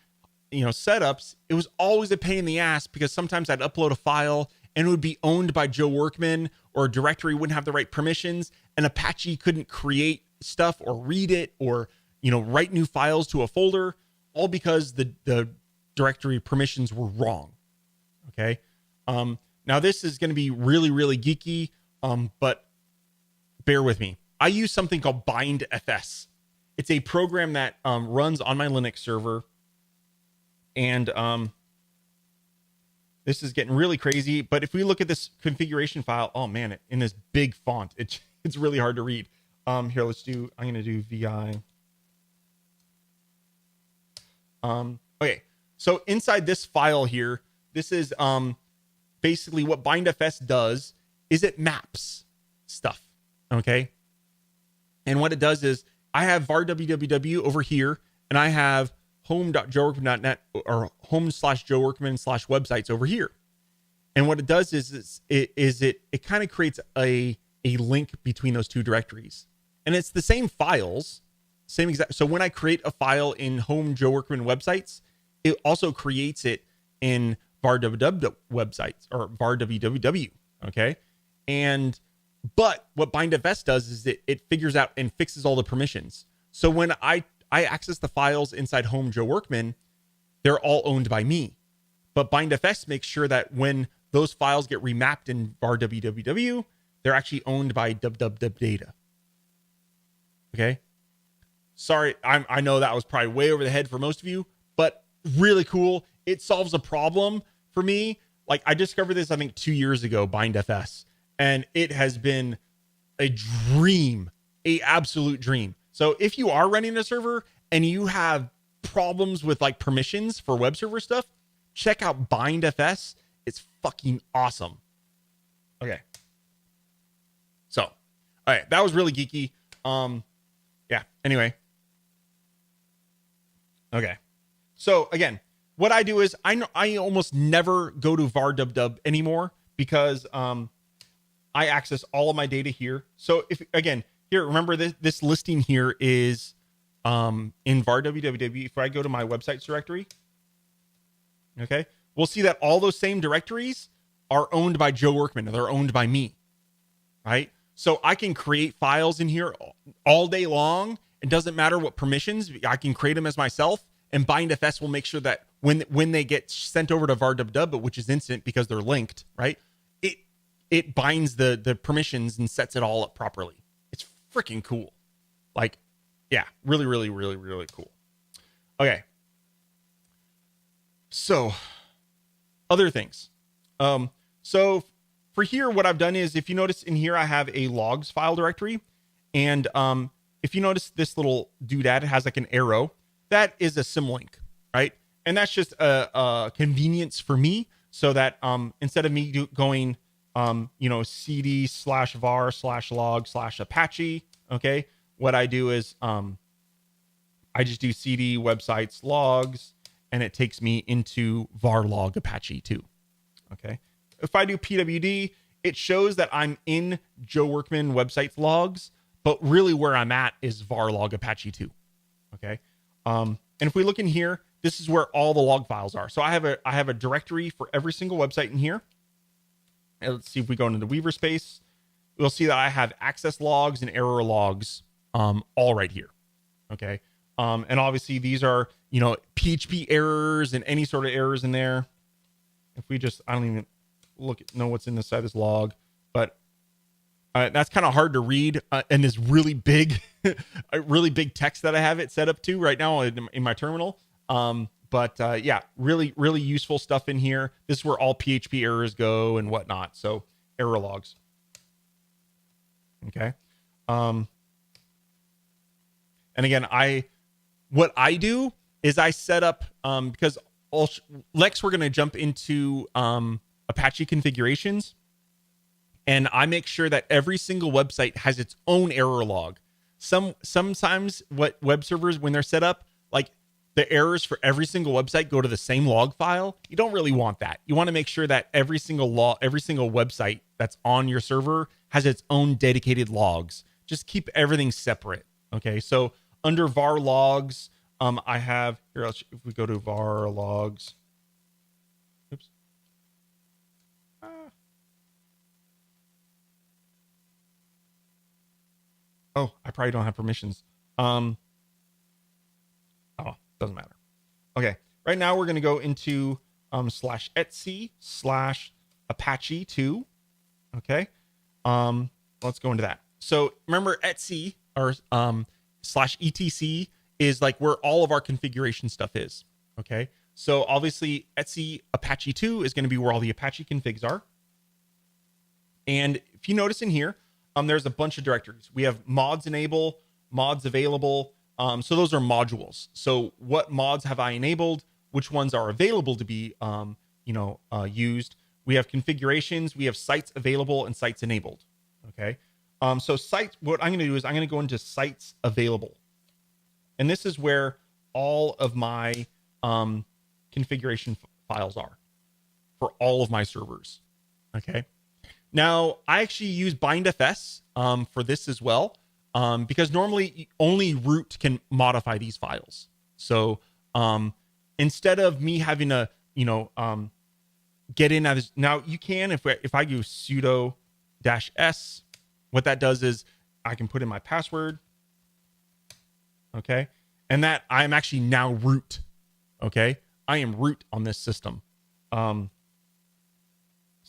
setups, it was always a pain in the ass, because sometimes I'd upload a file and it would be owned by Joe Workman, or a directory wouldn't have the right permissions, and Apache couldn't create stuff or read it, or write new files to a folder, all because the directory permissions were wrong. Okay. Now this is going to be really, really geeky, but bear with me. I use something called bindfs. It's a program that runs on my Linux server, and this is getting really crazy. But if we look at this configuration file, oh man, in this big font, it's really hard to read. Here, I'm going to do vi. Okay, so inside this file here, this is basically what bindfs does is it maps stuff. Okay, and what it does is I have var www over here, and I have home.joeworkman.net or home/joeworkman/websites over here. And what it does is it kind of creates a link between those two directories, and it's the same files, same exact. So when I create a file in home Joe Workman websites, it also creates it in var www websites or var www. Okay, but what bindfs does is it figures out and fixes all the permissions. So when I access the files inside home Joe Workman, they're all owned by me. But bindfs makes sure that when those files get remapped in var www, they're actually owned by www-data. Okay. Sorry, I know that was probably way over the head for most of you, but really cool. It solves a problem for me. Like, I discovered this, I think 2 years ago, bindfs, and it has been a dream, a absolute dream. So if you are running a server and you have problems with like permissions for web server stuff, check out bindfs. It's fucking awesome. Okay. So, all right, that was really geeky. Yeah, anyway. Okay. So again, what I do is I almost never go to var www anymore, because I access all of my data here. So if, again, here, remember this listing here is in var www. If I go to my websites directory, okay, we'll see that all those same directories are owned by Joe Workman. They're owned by me, right? So I can create files in here all day long. It doesn't matter what permissions. I can create them as myself, and bindfs will make sure that when they get sent over to var www, which is instant because they're linked, right? It binds the permissions and sets it all up properly. It's freaking cool. Like, yeah, really, really, really, really cool. Okay. So other things. So for here, what I've done is, if you notice in here, I have a logs file directory. And if you notice this little doodad, it has like an arrow. That is a symlink, right? And that's just a convenience for me, so that instead of me going cd/var/log/Apache, okay, what I do is I just do cd websites logs, and it takes me into var log Apache too. Okay. If I do pwd, it shows that I'm in Joe Workman websites logs, but really where I'm at is var log Apache 2. Okay. And if we look in here, this is where all the log files are. So I have a directory for every single website in here. And let's see if we go into the Weaver space, we'll see that I have access logs and error logs all right here. Okay. And obviously these are, PHP errors and any sort of errors in there. If we just, I don't even know what's in the side of this log, but that's kind of hard to read, and this really big, really big text that I have it set up to right now in my terminal. But yeah, really, really useful stuff in here. This is where all PHP errors go and whatnot. So error logs. Okay. And again, what I do is I set up, because Lex, we're going to jump into Apache configurations, and I make sure that every single website has its own error log. Sometimes what web servers, when they're set up, like the errors for every single website go to the same log file. You don't really want that. You want to make sure that every single website that's on your server has its own dedicated logs. Just keep everything separate. Okay, so under var logs, I have here. If we go to var logs, oops. Oh, I probably don't have permissions. Oh, doesn't matter. Okay, right now we're going to go into /etc/Apache2. Okay, let's go into that. So remember, etc or /etc is like where all of our configuration stuff is. Okay, so obviously etc Apache2 is going to be where all the Apache configs are. And if you notice in here, there's a bunch of directories. We have mods enable, mods available. So those are modules. So what mods have I enabled? Which ones are available to be, used? We have configurations. We have sites available and sites enabled. Okay. So sites. What I'm going to do is I'm going to go into sites available, and this is where all of my configuration files are for all of my servers. Okay. Now, I actually use bindfs for this as well, because normally only root can modify these files. So instead of me having to, get in as now, you can if I do sudo -s, what that does is I can put in my password, okay, and that I'm actually now root. Okay, I am root on this system. So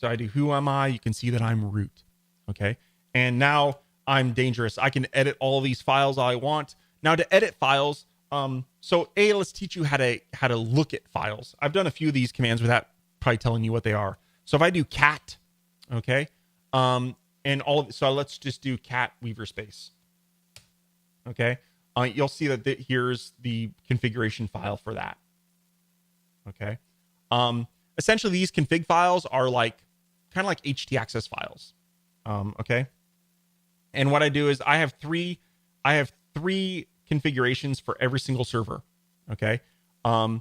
I do who am I? You can see that I'm root. Okay. And now I'm dangerous. I can edit all these files I want. Now to edit files, let's teach you how to look at files. I've done a few of these commands without probably telling you what they are. So if I do cat, okay, so let's just do cat weaver space. Okay. You'll see that here's the configuration file for that. Okay. Essentially these config files are kind of like htaccess files. Okay. And what I do is I have three configurations for every single server. Okay. I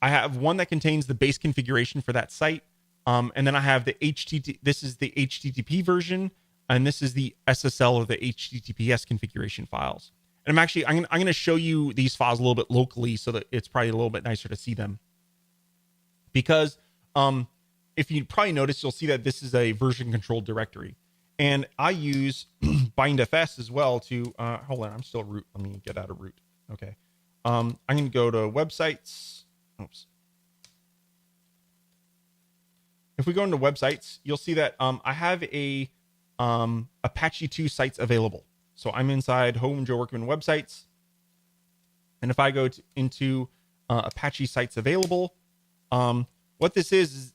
have one that contains the base configuration for that site. And then I have this is the HTTP version, and this is the SSL or the HTTPS configuration files. And I'm going to show you these files a little bit locally so that it's probably a little bit nicer to see them. Because if you probably notice, you'll see that this is a version controlled directory. And I use bindfs as well to, hold on, I'm still root. Let me get out of root. Okay. I'm going to go to websites. Oops. If we go into websites, you'll see that I have a Apache2 sites available. So I'm inside Home Joe Workman websites. And if I go into Apache sites available, what this is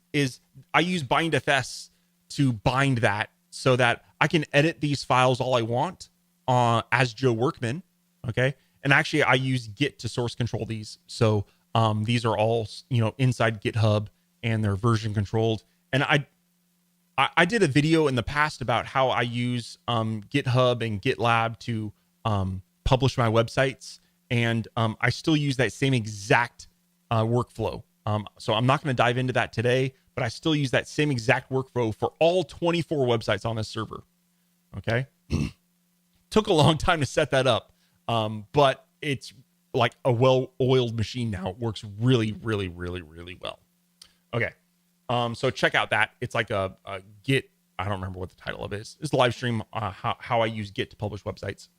I use bindfs to bind that so that I can edit these files all I want as Joe Workman. Okay. And actually I use Git to source control these. So these are all, inside GitHub, and they're version controlled. And I did a video in the past about how I use GitHub and GitLab to publish my websites. And I still use that same exact workflow. So I'm not going to dive into that today, but I still use that same exact workflow for all 24 websites on this server. Okay. Took a long time to set that up. But it's like a well-oiled machine now. It works really, really, really, really well. Okay. So check out that. It's like a Git. I don't remember what the title of it is. It's a live stream, how I use Git to publish websites.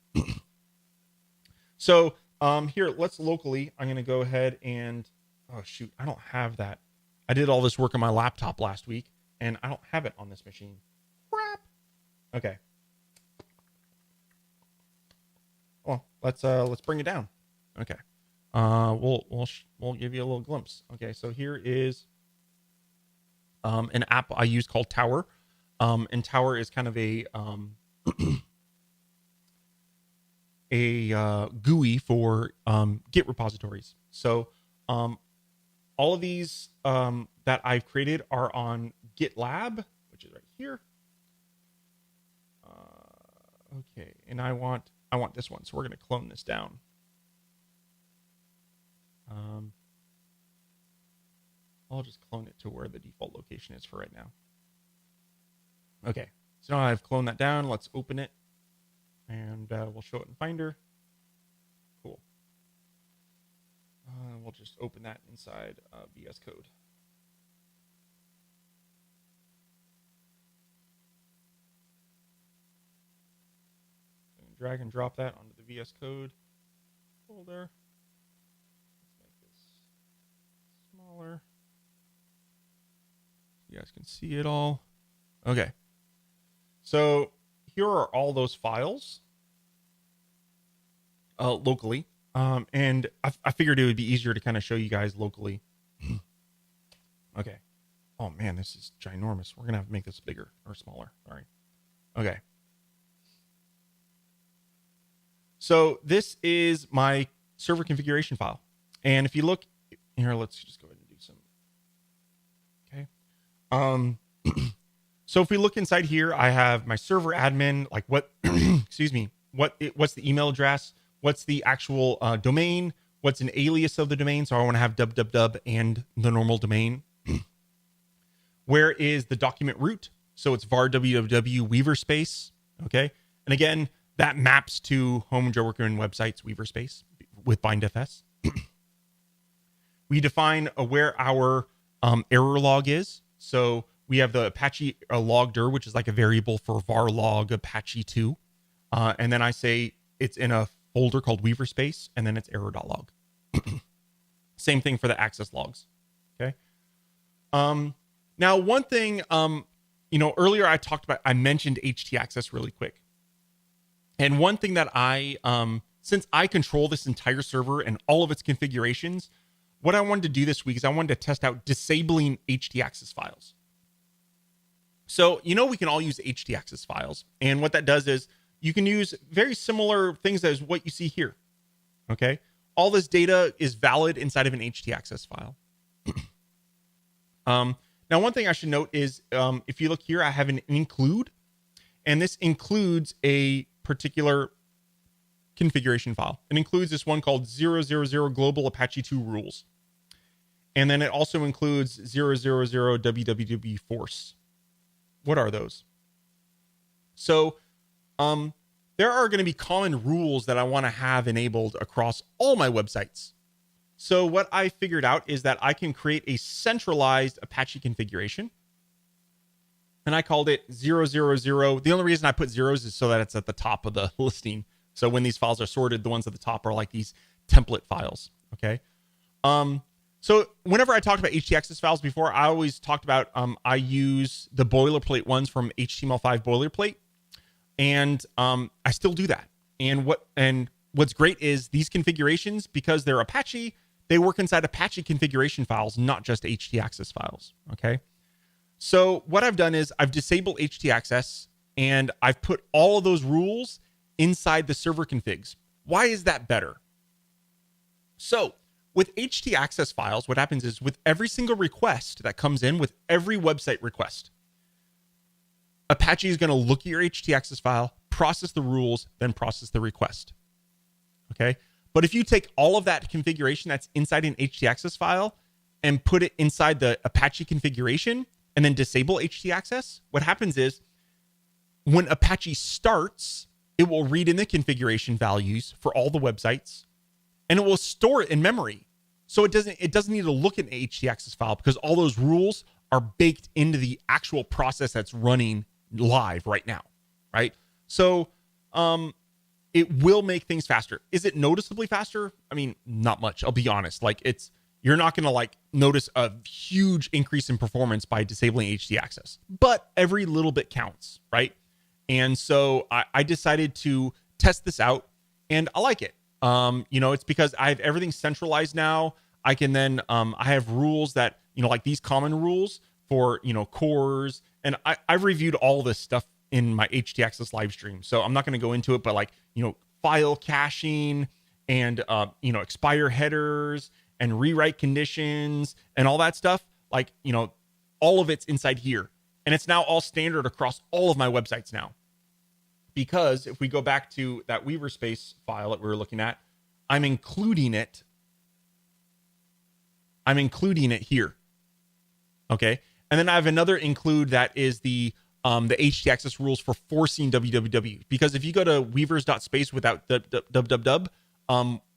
So here, let's locally, I'm going to go ahead and, oh shoot, I don't have that. I did all this work on my laptop last week and I don't have it on this machine. Crap. Okay. Well, let's bring it down. Okay. We'll give you a little glimpse. Okay. So here is an app I use called Tower. And Tower is kind of a GUI for Git repositories. So all of these that I've created are on GitLab, which is right here. Okay, and I want this one, so we're going to clone this down. I'll just clone it to where the default location is for right now. Okay, so now I've cloned that down. Let's open it, and we'll show it in Finder. Cool. We'll just open that inside VS Code. Drag and drop that onto the VS Code folder. Let's make this smaller. You guys can see it all. Okay. So here are all those files locally. And I figured it would be easier to kind of show you guys locally. Okay. Oh man, this is ginormous. We're going to have to make this bigger or smaller. Sorry. Okay. So this is my server configuration file. And if you look here, let's just go ahead and do some. Okay. So if we look inside here, I have my server admin, like what, excuse me, what's the email address? What's the actual domain? What's an alias of the domain? So I want to have www and the normal domain. Where is the document root? So it's var www weaver space. Okay. And again, that maps to home Joe Workman websites weaver space with bindfs. We define where our error log is. So we have the Apache logdir, which is like a variable for var log Apache 2. And then I say it's in a folder called weaver space, and then it's error.log. Same thing for the access logs. Okay. Now, one thing, earlier I mentioned htaccess really quick. And one thing that since I control this entire server and all of its configurations, what I wanted to do this week is I wanted to test out disabling htaccess files. So, we can all use htaccess files. And what that does is you can use very similar things as what you see here. Okay. All this data is valid inside of an htaccess file. Now, one thing I should note is if you look here, I have an include, and this includes a particular configuration file. It includes this one called 000 global Apache 2 rules. And then it also includes 000 www force. What are those? So there are going to be common rules that I want to have enabled across all my websites. So what I figured out is that I can create a centralized Apache configuration. And I called it 000. The only reason I put zeros is so that it's at the top of the listing. So when these files are sorted, the ones at the top are like these template files. Okay. So whenever I talked about htaccess files before, I always talked about I use the boilerplate ones from HTML5 boilerplate, and I still do that. And what's great is these configurations, because they're Apache, they work inside Apache configuration files, not just htaccess files. Okay. So what I've done is I've disabled htaccess and I've put all of those rules inside the server configs. Why is that better? So with htaccess files, what happens is with every single request that comes in, with every website request, Apache is going to look at your htaccess file, process the rules, then process the request. Okay. But if you take all of that configuration that's inside an htaccess file and put it inside the Apache configuration, and then disable htaccess, what happens is when Apache starts, it will read in the configuration values for all the websites, and it will store it in memory. So it doesn't need to look at an htaccess file because all those rules are baked into the actual process that's running live right now, right? So it will make things faster. Is it noticeably faster? I mean, not much. I'll be honest. You're not going to notice a huge increase in performance by disabling htaccess, but every little bit counts, right? And so I decided to test this out, and I like it. It's because I have everything centralized now. I can then I have rules that like these common rules for cores, and I've reviewed all this stuff in my htaccess live stream, so I'm not going to go into it. But file caching and expire headers and rewrite conditions and all that stuff, like, all of it's inside here. And it's now all standard across all of my websites now. Because if we go back to that Weaver Space file that we were looking at, I'm including it here. Okay. And then I have another include that is the htaccess rules for forcing www. Because if you go to weavers.space without www,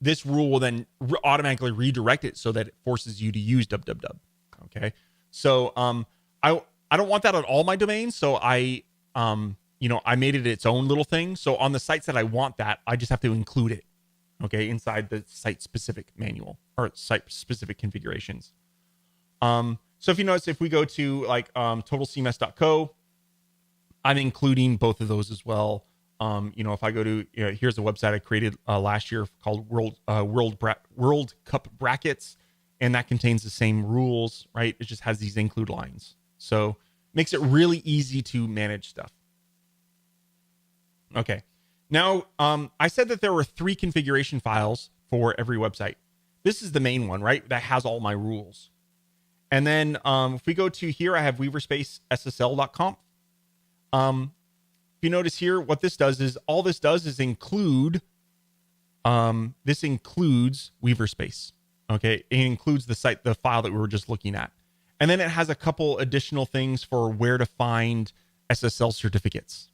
this rule will then automatically redirect it so that it forces you to use www. Okay. So I don't want that on all my domains. So I made it its own little thing. So on the sites that I want that, I just have to include it. Okay. Inside the site specific manual or site specific configurations. So if you notice, if we go to like totalcms.co, I'm including both of those as well. If I go to, here's a website I created last year called World Cup Brackets, and that contains the same rules, right? It just has these include lines. So makes it really easy to manage stuff. Okay. Now, I said that there were 3 configuration files for every website. This is the main one, right? That has all my rules. And then if we go to here, I have weaverspacessl.conf. If you notice here, what this does is include, this includes Weaverspace. Okay. It includes the file that we were just looking at. And then it has a couple additional things for where to find SSL certificates.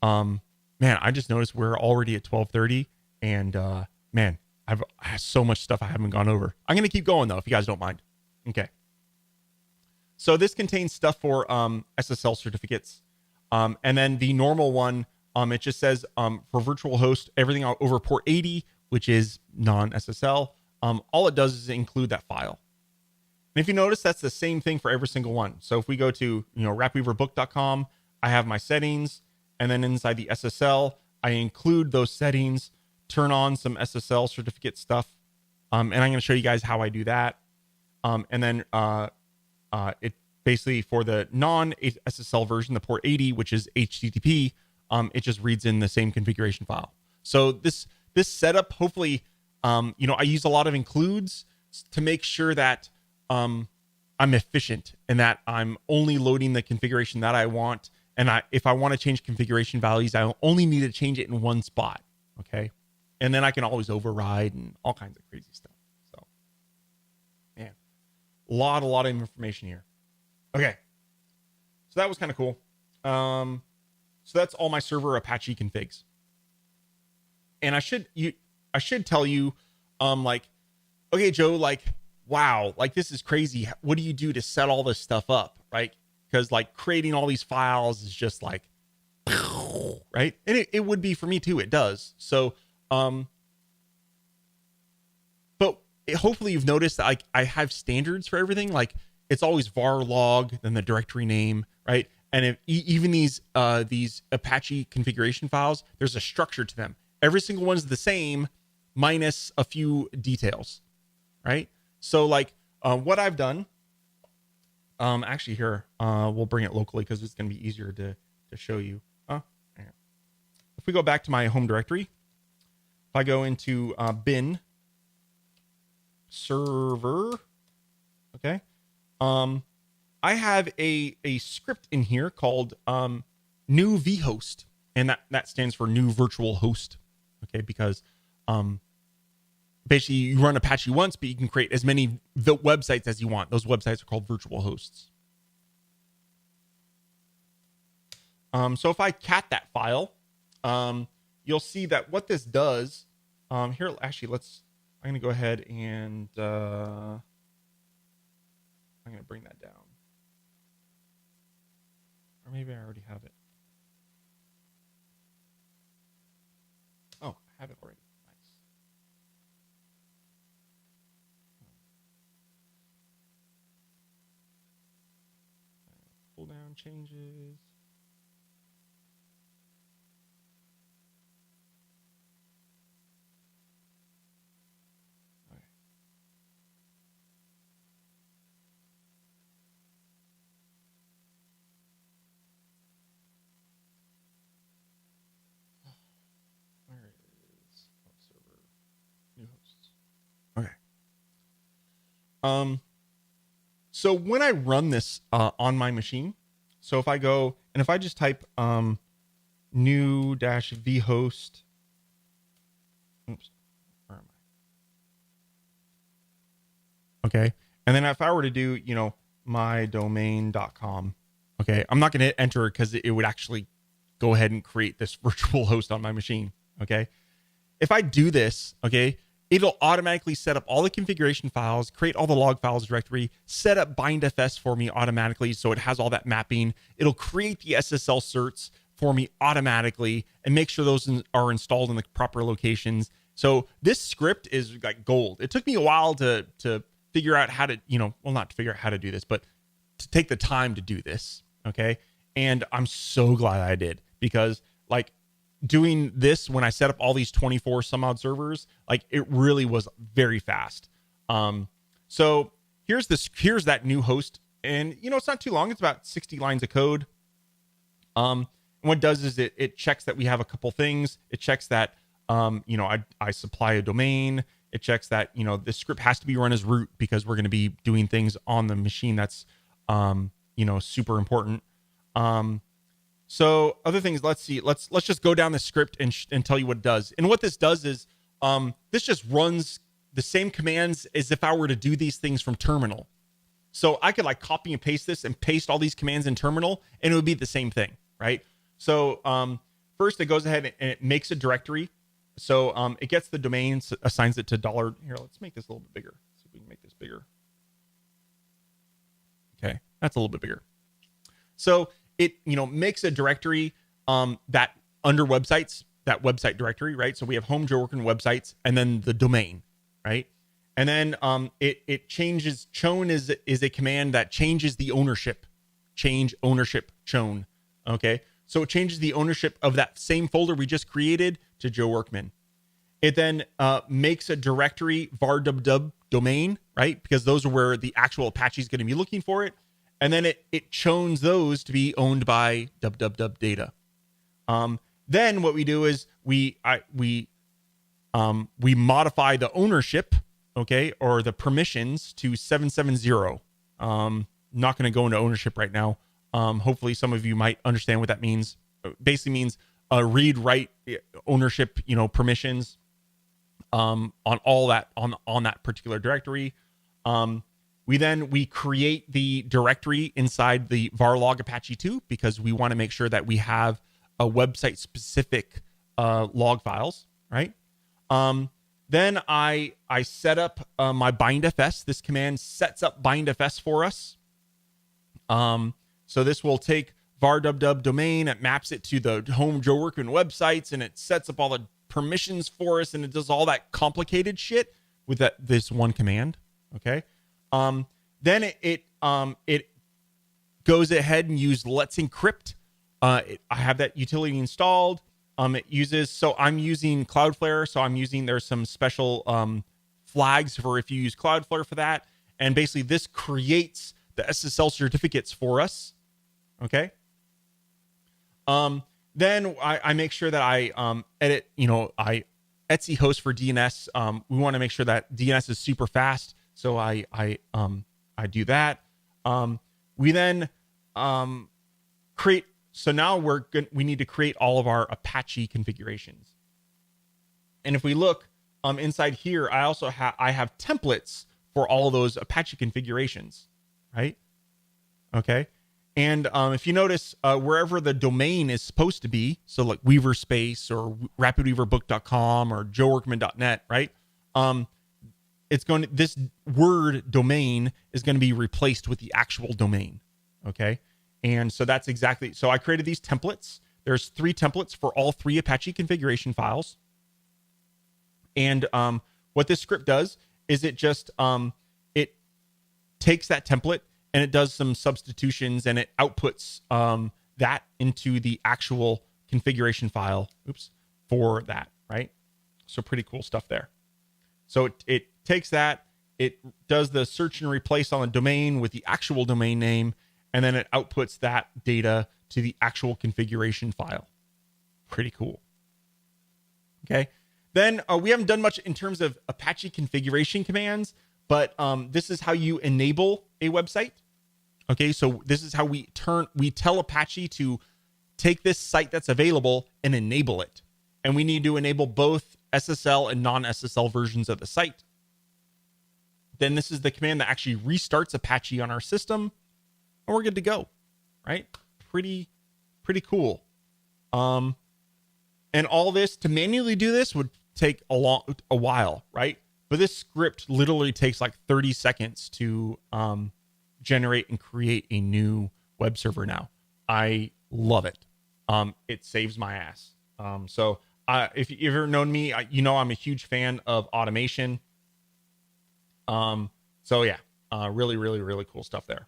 Man, I just noticed we're already at 12:30 and, man, I have so much stuff I haven't gone over. I'm going to keep going though, if you guys don't mind. Okay. So this contains stuff for SSL certificates. And then the normal one, it just says for virtual host, everything over port 80, which is non-SSL. All it does is include that file. And if you notice, that's the same thing for every single one. So if we go to, rapweaverbook.com, I have my settings. And then inside the SSL, I include those settings, turn on some SSL certificate stuff. And I'm going to show you guys how I do that. And then it basically for the non-SSL version, the port 80, which is HTTP, it just reads in the same configuration file. So this setup, hopefully, I use a lot of includes to make sure that I'm efficient and that I'm only loading the configuration that I want. And if I want to change configuration values, I only need to change it in one spot. Okay. And then I can always override and all kinds of crazy stuff. So, man, a lot of information here. Okay. So that was kind of cool. So that's all my server Apache configs. And I should tell you, okay, Joe, wow, this is crazy. What do you do to set all this stuff up? Right. Because creating all these files is just right. And it would be for me too. It does. So, but hopefully you've noticed that I have standards for everything. It's always var log, then the directory name, right? And if even these Apache configuration files, there's a structure to them. Every single one's the same, minus a few details, right? So what I've done, actually here, we'll bring it locally because it's going to be easier to show you. If we go back to my home directory, if I go into bin server, okay. I have a script in here called new vhost, and that stands for new virtual host. Okay, because basically you run Apache once, but you can create as many websites as you want. Those websites are called virtual hosts. So if I cat that file, you'll see that what this does here. Actually, I'm going to go ahead and I'm going to bring that down. Or maybe I already have it. Oh, I have it already. Nice. Pull down changes. Where is server new hosts? Okay. So when I run this on my machine, so if I go and if I just type new dash vhost, oops, where am I? Okay. And then if I were to do, mydomain.com, okay, I'm not going to hit enter because it would actually go ahead and create this virtual host on my machine. Okay. If I do this, okay, it'll automatically set up all the configuration files, create all the log files directory, set up bindfs for me automatically. So it has all that mapping. It'll create the SSL certs for me automatically and make sure those are installed in the proper locations. So this script is like gold. It took me a while to figure out how to, not to figure out how to do this, but to take the time to do this. Okay. And I'm so glad I did, because like doing this when I set up all these 24 some odd servers, like it really was very fast. So here's that new host, and it's not too long. It's about 60 lines of code. And what it does is it checks that we have a couple things. It checks that, I supply a domain. It checks that, the script has to be run as root because we're going to be doing things on the machine that's, super important. So other things, let's see, let's just go down the script and tell you what it does. And what this does is, this just runs the same commands as if I were to do these things from terminal. So I could like copy and paste this and paste all these commands in terminal and it would be the same thing, right? So, first it goes ahead and it makes a directory. So, it gets the domain, assigns it to $. Here, let's make this a little bit bigger. See if we can make this bigger. Okay. That's a little bit bigger. So it, makes a directory, that under websites, that website directory, right? So we have home, Joe Workman websites, and then the domain, right? And then, it changes, chown is a command that changes the ownership, change ownership chown. Okay. So it changes the ownership of that same folder we just created to Joe Workman. It then makes a directory var domain, right? Because those are where the actual Apache is going to be looking for it. And then it chowns those to be owned by data. Then what we do is we modify the ownership, okay, or the permissions to 770. Not going to go into ownership right now. Hopefully some of you might understand what that means. Basically means read, write, ownership, permissions on all that on that particular directory. We create the directory inside the varlog Apache 2 because we want to make sure that we have a website specific log files, right? Then I set up my bindfs. This command sets up bindfs for us. So this will take var domain, it maps it to the home Joe Workman websites, and it sets up all the permissions for us, and it does all that complicated shit with this one command. Okay. Then it goes ahead and use let's encrypt. I have that utility installed. It uses, so I'm using Cloudflare. So there's some special flags for if you use Cloudflare for that. And basically this creates the SSL certificates for us. Okay. Then I make sure that I edit, I Etsy host for DNS. We want to make sure that DNS is super fast. So I do that. We then create, so now we need to create all of our Apache configurations. And if we look inside here, I also have templates for all of those Apache configurations, right? Okay. And if you notice, wherever the domain is supposed to be, so like Weaverspace or rapidweaverbook.com or joeworkman.net, right? This word domain is going to be replaced with the actual domain. Okay. And so that's exactly, so I created these templates. There's 3 templates for all 3 Apache configuration files. And what this script does is it just, it takes that template and it does some substitutions and it outputs that into the actual configuration file, for that, right? So pretty cool stuff there. So it takes that, it does the search and replace on the domain with the actual domain name, and then it outputs that data to the actual configuration file. Pretty cool. Okay. Then we haven't done much in terms of Apache configuration commands, but this is how you enable a website. Okay, so this is how we tell Apache to take this site that's available and enable it. And we need to enable both SSL and non-SSL versions of the site. Then this is the command that actually restarts Apache on our system, and we're good to go, right? Pretty cool. And all this, to manually do this would take a while, right? But this script literally takes like 30 seconds to generate and create a new web server now. I love it. It saves my ass. So if you've ever known me, you know I'm a huge fan of automation. So yeah, really cool stuff there.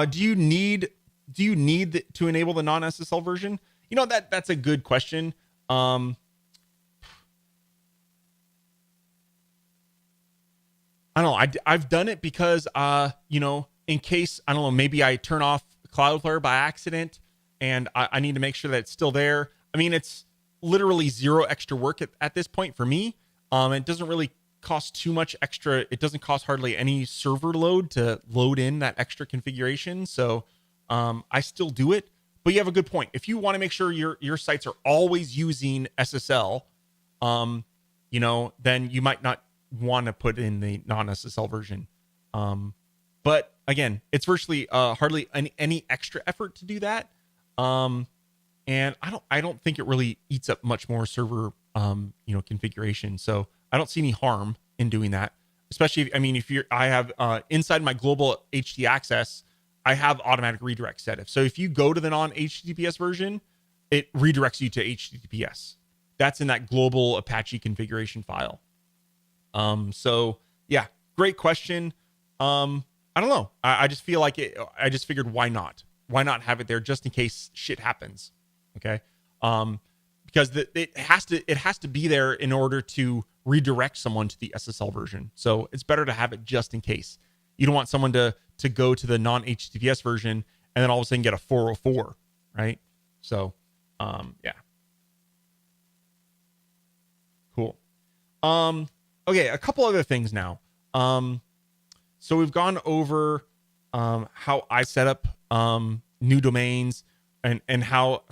Do you need to enable the non-SSL version? You know, that's a good question. I don't know. I've done it because, you know, in case, I don't know, maybe I turn off Cloudflare by accident and I need to make sure that it's still there. I mean, it's literally zero extra work at this point for me. It doesn't really cost too much extra. It doesn't cost hardly any server load to load in that extra configuration. So I still do it. But you have a good point. If you want to make sure your sites are always using SSL, you know, then you might not want to put in the non-SSL version. But again, it's virtually hardly any extra effort to do that. And I don't think it really eats up much more server you know, configuration. So I don't see any harm in doing that. Especially I have inside my global HT access, I have automatic redirect set. So if you go to the non-HTTPS version, it redirects you to HTTPS. That's in that global Apache configuration file. So yeah, great question. I don't know. I just feel like I just figured, why not? Why not have it there just in case shit happens? Okay. Because it has to be there in order to redirect someone to the SSL version. So it's better to have it just in case. You don't want someone to go to the non-HTTPS version and then all of a sudden get a 404, right? So, yeah. Cool. Okay, a couple other things now. So we've gone over how I set up new domains and how,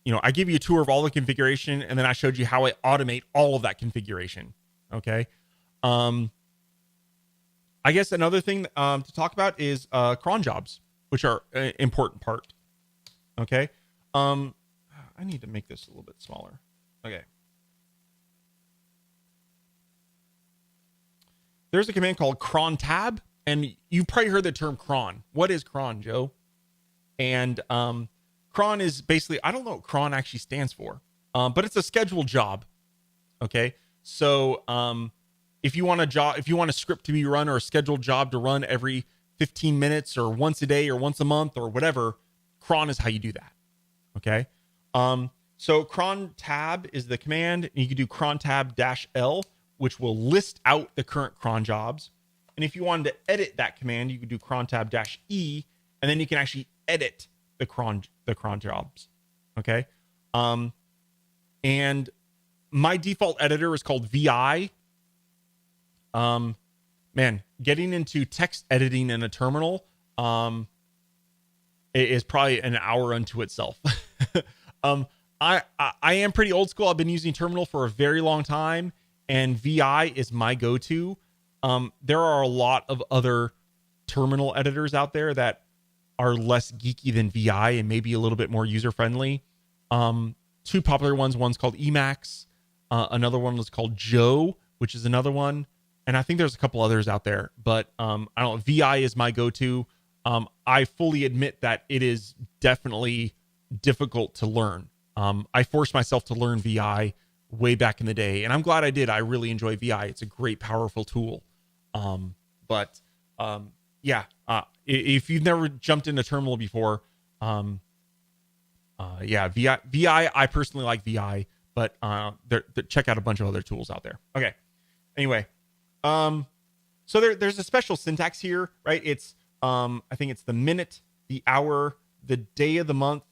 you know, I give you a tour of all the configuration, and then I showed you how I automate all of that configuration. Okay. I guess another thing to talk about is cron jobs, which are an important part. Okay. I need to make this a little bit smaller. Okay. There's a command called cron tab, and you've probably heard the term cron. What is cron, Joe? And cron is basically, I don't know what cron actually stands for, but it's a scheduled job. Okay. So if you want a script to be run or a scheduled job to run every 15 minutes or once a day or once a month or whatever, cron is how you do that. Okay. So cron tab is the command, and you can do cron tab -L, which will list out the current cron jobs. And if you wanted to edit that command, you could do cron tab -E, and then you can actually edit the cron jobs. Okay. And my default editor is called VI. Man, getting into text editing in a terminal, it is probably an hour unto itself. I am pretty old school. I've been using terminal for a very long time, and VI is my go-to. There are a lot of other terminal editors out there that are less geeky than VI and maybe a little bit more user-friendly. Two popular ones. One's called Emacs. Another one was called Joe, which is another one. And I think there's a couple others out there, but I don't know. VI is my go-to. I fully admit that it is definitely difficult to learn. I forced myself to learn VI way back in the day, and I'm glad I did. I really enjoy VI. It's a great, powerful tool. Yeah, if you've never jumped into terminal before, yeah, VI, I personally like VI, but check out a bunch of other tools out there. Okay. Anyway, so there's a special syntax here, right? It's I think it's the minute, the hour, the day of the month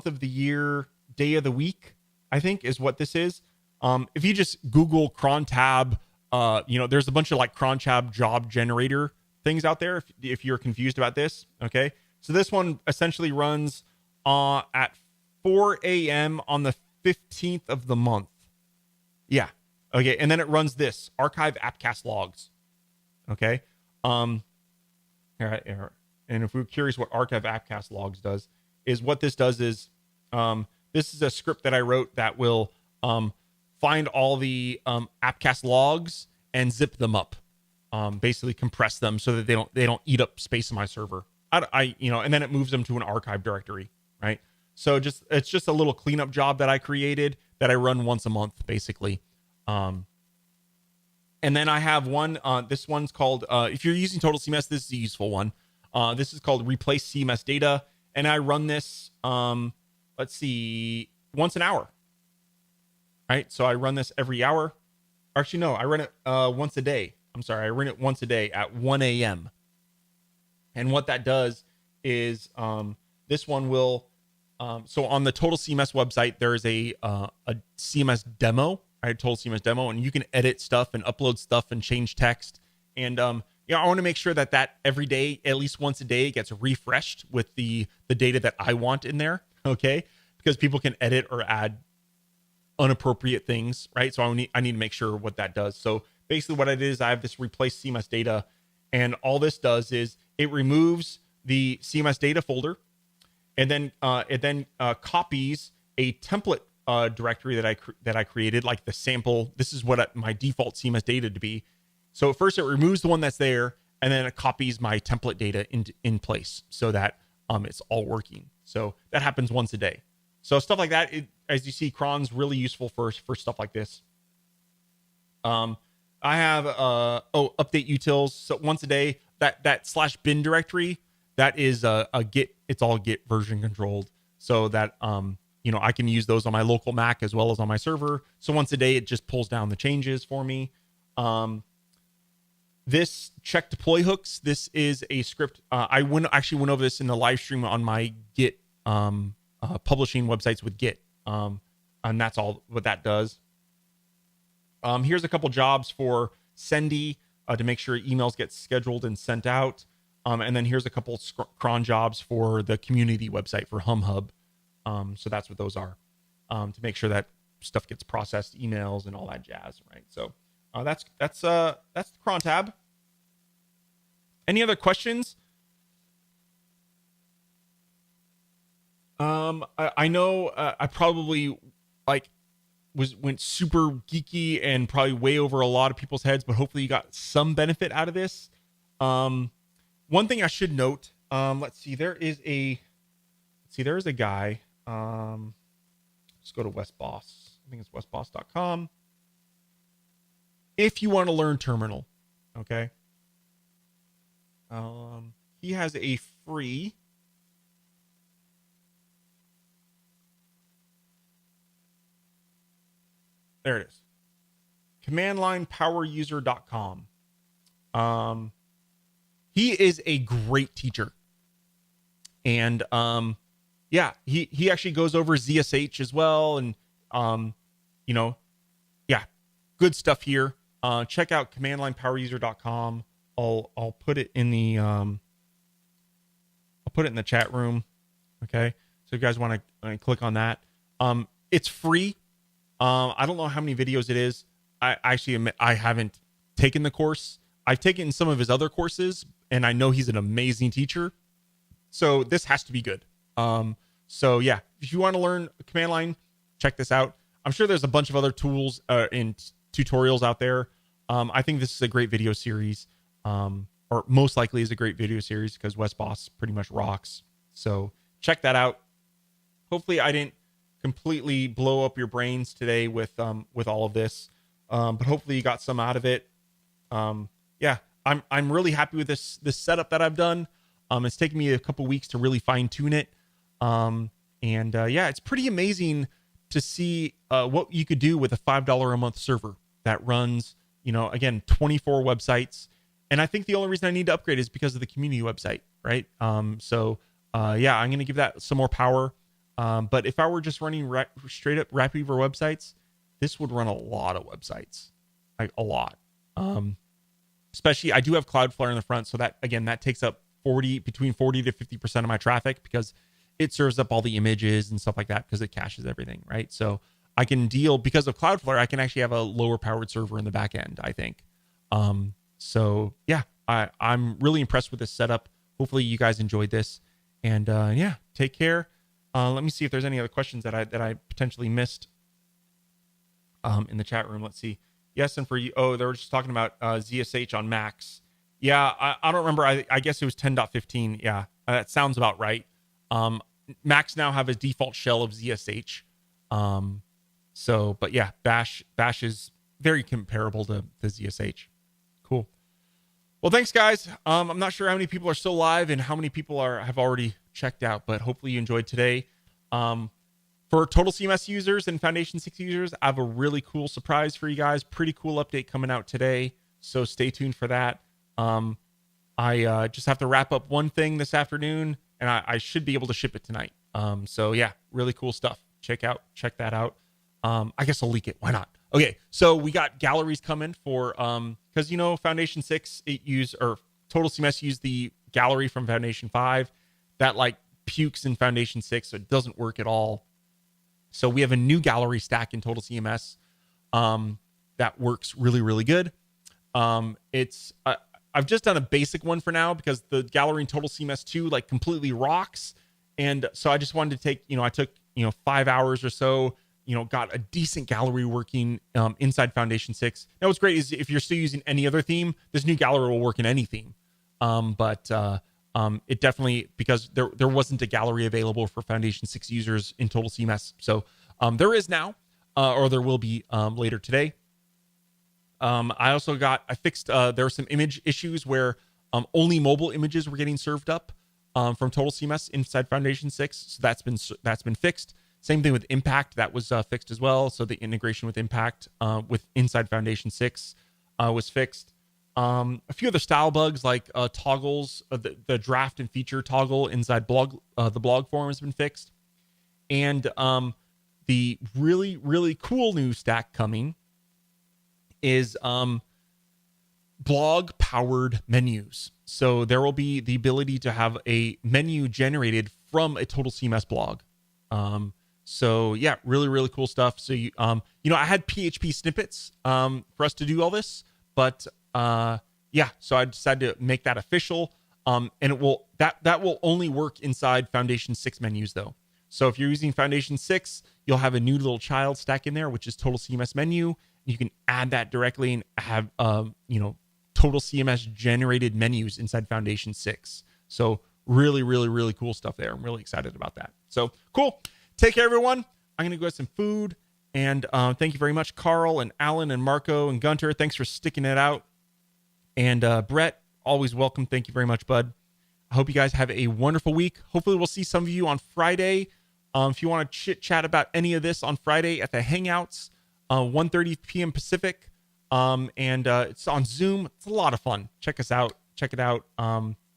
of the year, day of the week, I think is what this is. If you just Google cron tab there's a bunch of like cron job generator things out there if you're confused about this. Okay. So this one essentially runs at 4 a.m. on the 15th of the month. Yeah. Okay. And then it runs this archive appcast logs. Okay. All right. And if we're curious what archive appcast logs does, is what this does is this is a script that I wrote that will find all the appcast logs and zip them up, basically compress them so that they don't eat up space in my server. And then it moves them to an archive directory, right? So it's just a little cleanup job that I created that I run once a month, basically. And then I have one. This one's called. If you're using Total CMS, this is a useful one. This is called Replace CMS Data, and I run this. Let's see, once an hour. Right. So I run this every hour. Actually, no, I run it once a day. I'm sorry, I run it once a day at 1 a.m. And what that does is this one will. So on the Total CMS website, there is a CMS demo, right? Total CMS demo, and you can edit stuff and upload stuff and change text. And I want to make sure that every day, at least once a day, gets refreshed with the data that I want in there. Okay, because people can edit or add unappropriate things, right? So I need to make sure what that does. So basically, what it is, I have this replace CMS data, and all this does is it removes the CMS data folder. And then it copies a template directory that I created, like the sample. This is what my default CMS data to be. So at first it removes the one that's there, and then it copies my template data in place so that it's all working. So that happens once a day. So stuff like that, as you see, Cron's really useful for stuff like this. I have update utils. So once a day, that /bin directory. That is a Git. It's all Git version controlled, so that I can use those on my local Mac as well as on my server. So once a day, it just pulls down the changes for me. This check deploy hooks. This is a script. I went over this in the live stream on my Git publishing websites with Git, and that's all what that does. Here's a couple jobs for Sendy to make sure emails get scheduled and sent out. And then here's a couple cron jobs for the community website for HumHub. So that's what those are, to make sure that stuff gets processed, emails and all that jazz, right? So that's the cron tab. Any other questions? I know I probably went super geeky and probably way over a lot of people's heads, but hopefully you got some benefit out of this. One thing I should note, let's see, there is a guy, let's go to WesBoss. I think it's wesboss.com. If you want to learn terminal, okay. He has a free, there it is, commandlinepoweruser.com. He is a great teacher. And he actually goes over ZSH as well. And good stuff here. Check out commandlinepoweruser.com. I'll put it in the chat room. Okay. So if you guys want to click on that. It's free. I don't know how many videos it is. I actually admit I haven't taken the course. I've taken some of his other courses, and I know he's an amazing teacher. So this has to be good. So yeah, if you want to learn command line, check this out. I'm sure there's a bunch of other tools and tutorials out there. I think this is a great video series, or most likely is a great video series because WesBoss pretty much rocks. So check that out. Hopefully I didn't completely blow up your brains today with all of this, but hopefully you got some out of it. Yeah, I'm really happy with this setup that I've done. It's taken me a couple weeks to really fine tune it. It's pretty amazing to see what you could do with a $5 a month server that runs, again, 24 websites. And I think the only reason I need to upgrade is because of the community website, right? I'm going to give that some more power. But if I were just running straight up Rapidweaver websites, this would run a lot of websites, like a lot. Especially I do have Cloudflare in the front. So that, again, that takes up between 40 to 50% of my traffic because it serves up all the images and stuff like that because it caches everything, right? So I can deal, because of Cloudflare, I can actually have a lower powered server in the back end, I think. So yeah, I'm really impressed with this setup. Hopefully you guys enjoyed this, and yeah, take care. Let me see if there's any other questions that I potentially missed in the chat room. Let's see. Yes, and for you, oh, they were just talking about ZSH on Macs. Yeah, I don't remember. I guess it was 10.15. Yeah, that sounds about right. Macs now have a default shell of ZSH. So, but yeah, Bash is very comparable to ZSH. Cool. Well, thanks, guys. I'm not sure how many people are still live and how many people have already checked out, but hopefully you enjoyed today. For Total CMS users and Foundation 6 users, I have a really cool surprise for you guys. Pretty cool update coming out today, so stay tuned for that. I just have to wrap up one thing this afternoon, and I should be able to ship it tonight. So yeah, really cool stuff. Check that out. I guess I'll leak it. Why not? Okay, so we got galleries coming for because Foundation 6 Total CMS used the gallery from Foundation 5 that like pukes in Foundation 6, so it doesn't work at all. So we have a new gallery stack in Total CMS that works really, really good. I've just done a basic one for now because the gallery in Total CMS 2 like completely rocks. And so I just wanted to take, I took, 5 hours or so, got a decent gallery working inside Foundation 6. Now what's great is if you're still using any other theme, this new gallery will work in any theme. But it definitely, because there wasn't a gallery available for Foundation 6 users in Total CMS. So there is now, or there will be later today. I fixed, there were some image issues where only mobile images were getting served up from Total CMS inside Foundation 6. So that's been fixed. Same thing with Impact, that was fixed as well. So the integration with Impact with inside Foundation 6 was fixed. A few other style bugs like toggles, the draft and feature toggle inside the blog form has been fixed. And the really, really cool new stack coming is blog powered menus. So there will be the ability to have a menu generated from a Total CMS blog. So yeah, really, really cool stuff. So I had PHP snippets for us to do all this, but yeah, so I decided to make that official. And it will that will only work inside Foundation 6 menus though. So if you're using Foundation 6, you'll have a new little child stack in there, which is Total CMS menu. You can add that directly and have Total CMS generated menus inside Foundation 6. So really, really, really cool stuff there. I'm really excited about that. So cool. Take care, everyone. I'm going to go get some food. And thank you very much, Carl and Alan and Marco and Gunter. Thanks for sticking it out. And Brett, always welcome. Thank you very much, bud. I hope you guys have a wonderful week. Hopefully we'll see some of you on Friday. If you want to chit chat about any of this on Friday at the Hangouts, 1:30 p.m. Pacific. And it's on Zoom. It's a lot of fun. Check us out. Check it out.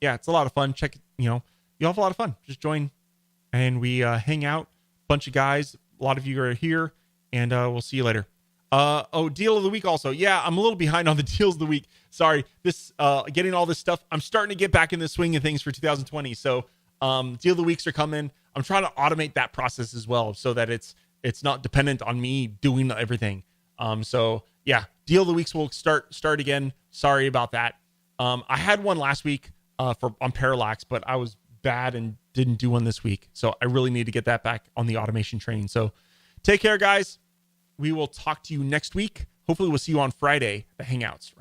Yeah, it's a lot of fun. You'll have a lot of fun. Just join and we hang out. Bunch of guys. A lot of you are here, and we'll see you later. Deal of the week also. Yeah, I'm a little behind on the deals of the week. Sorry. This getting all this stuff. I'm starting to get back in the swing of things for 2020. So deal of the weeks are coming. I'm trying to automate that process as well so that it's not dependent on me doing everything. So yeah, deal of the weeks will start again. Sorry about that. I had one last week on Parallax, but I was bad and didn't do one this week. So I really need to get that back on the automation train. So take care, guys. We will talk to you next week. Hopefully we'll see you on Friday, the Hangouts.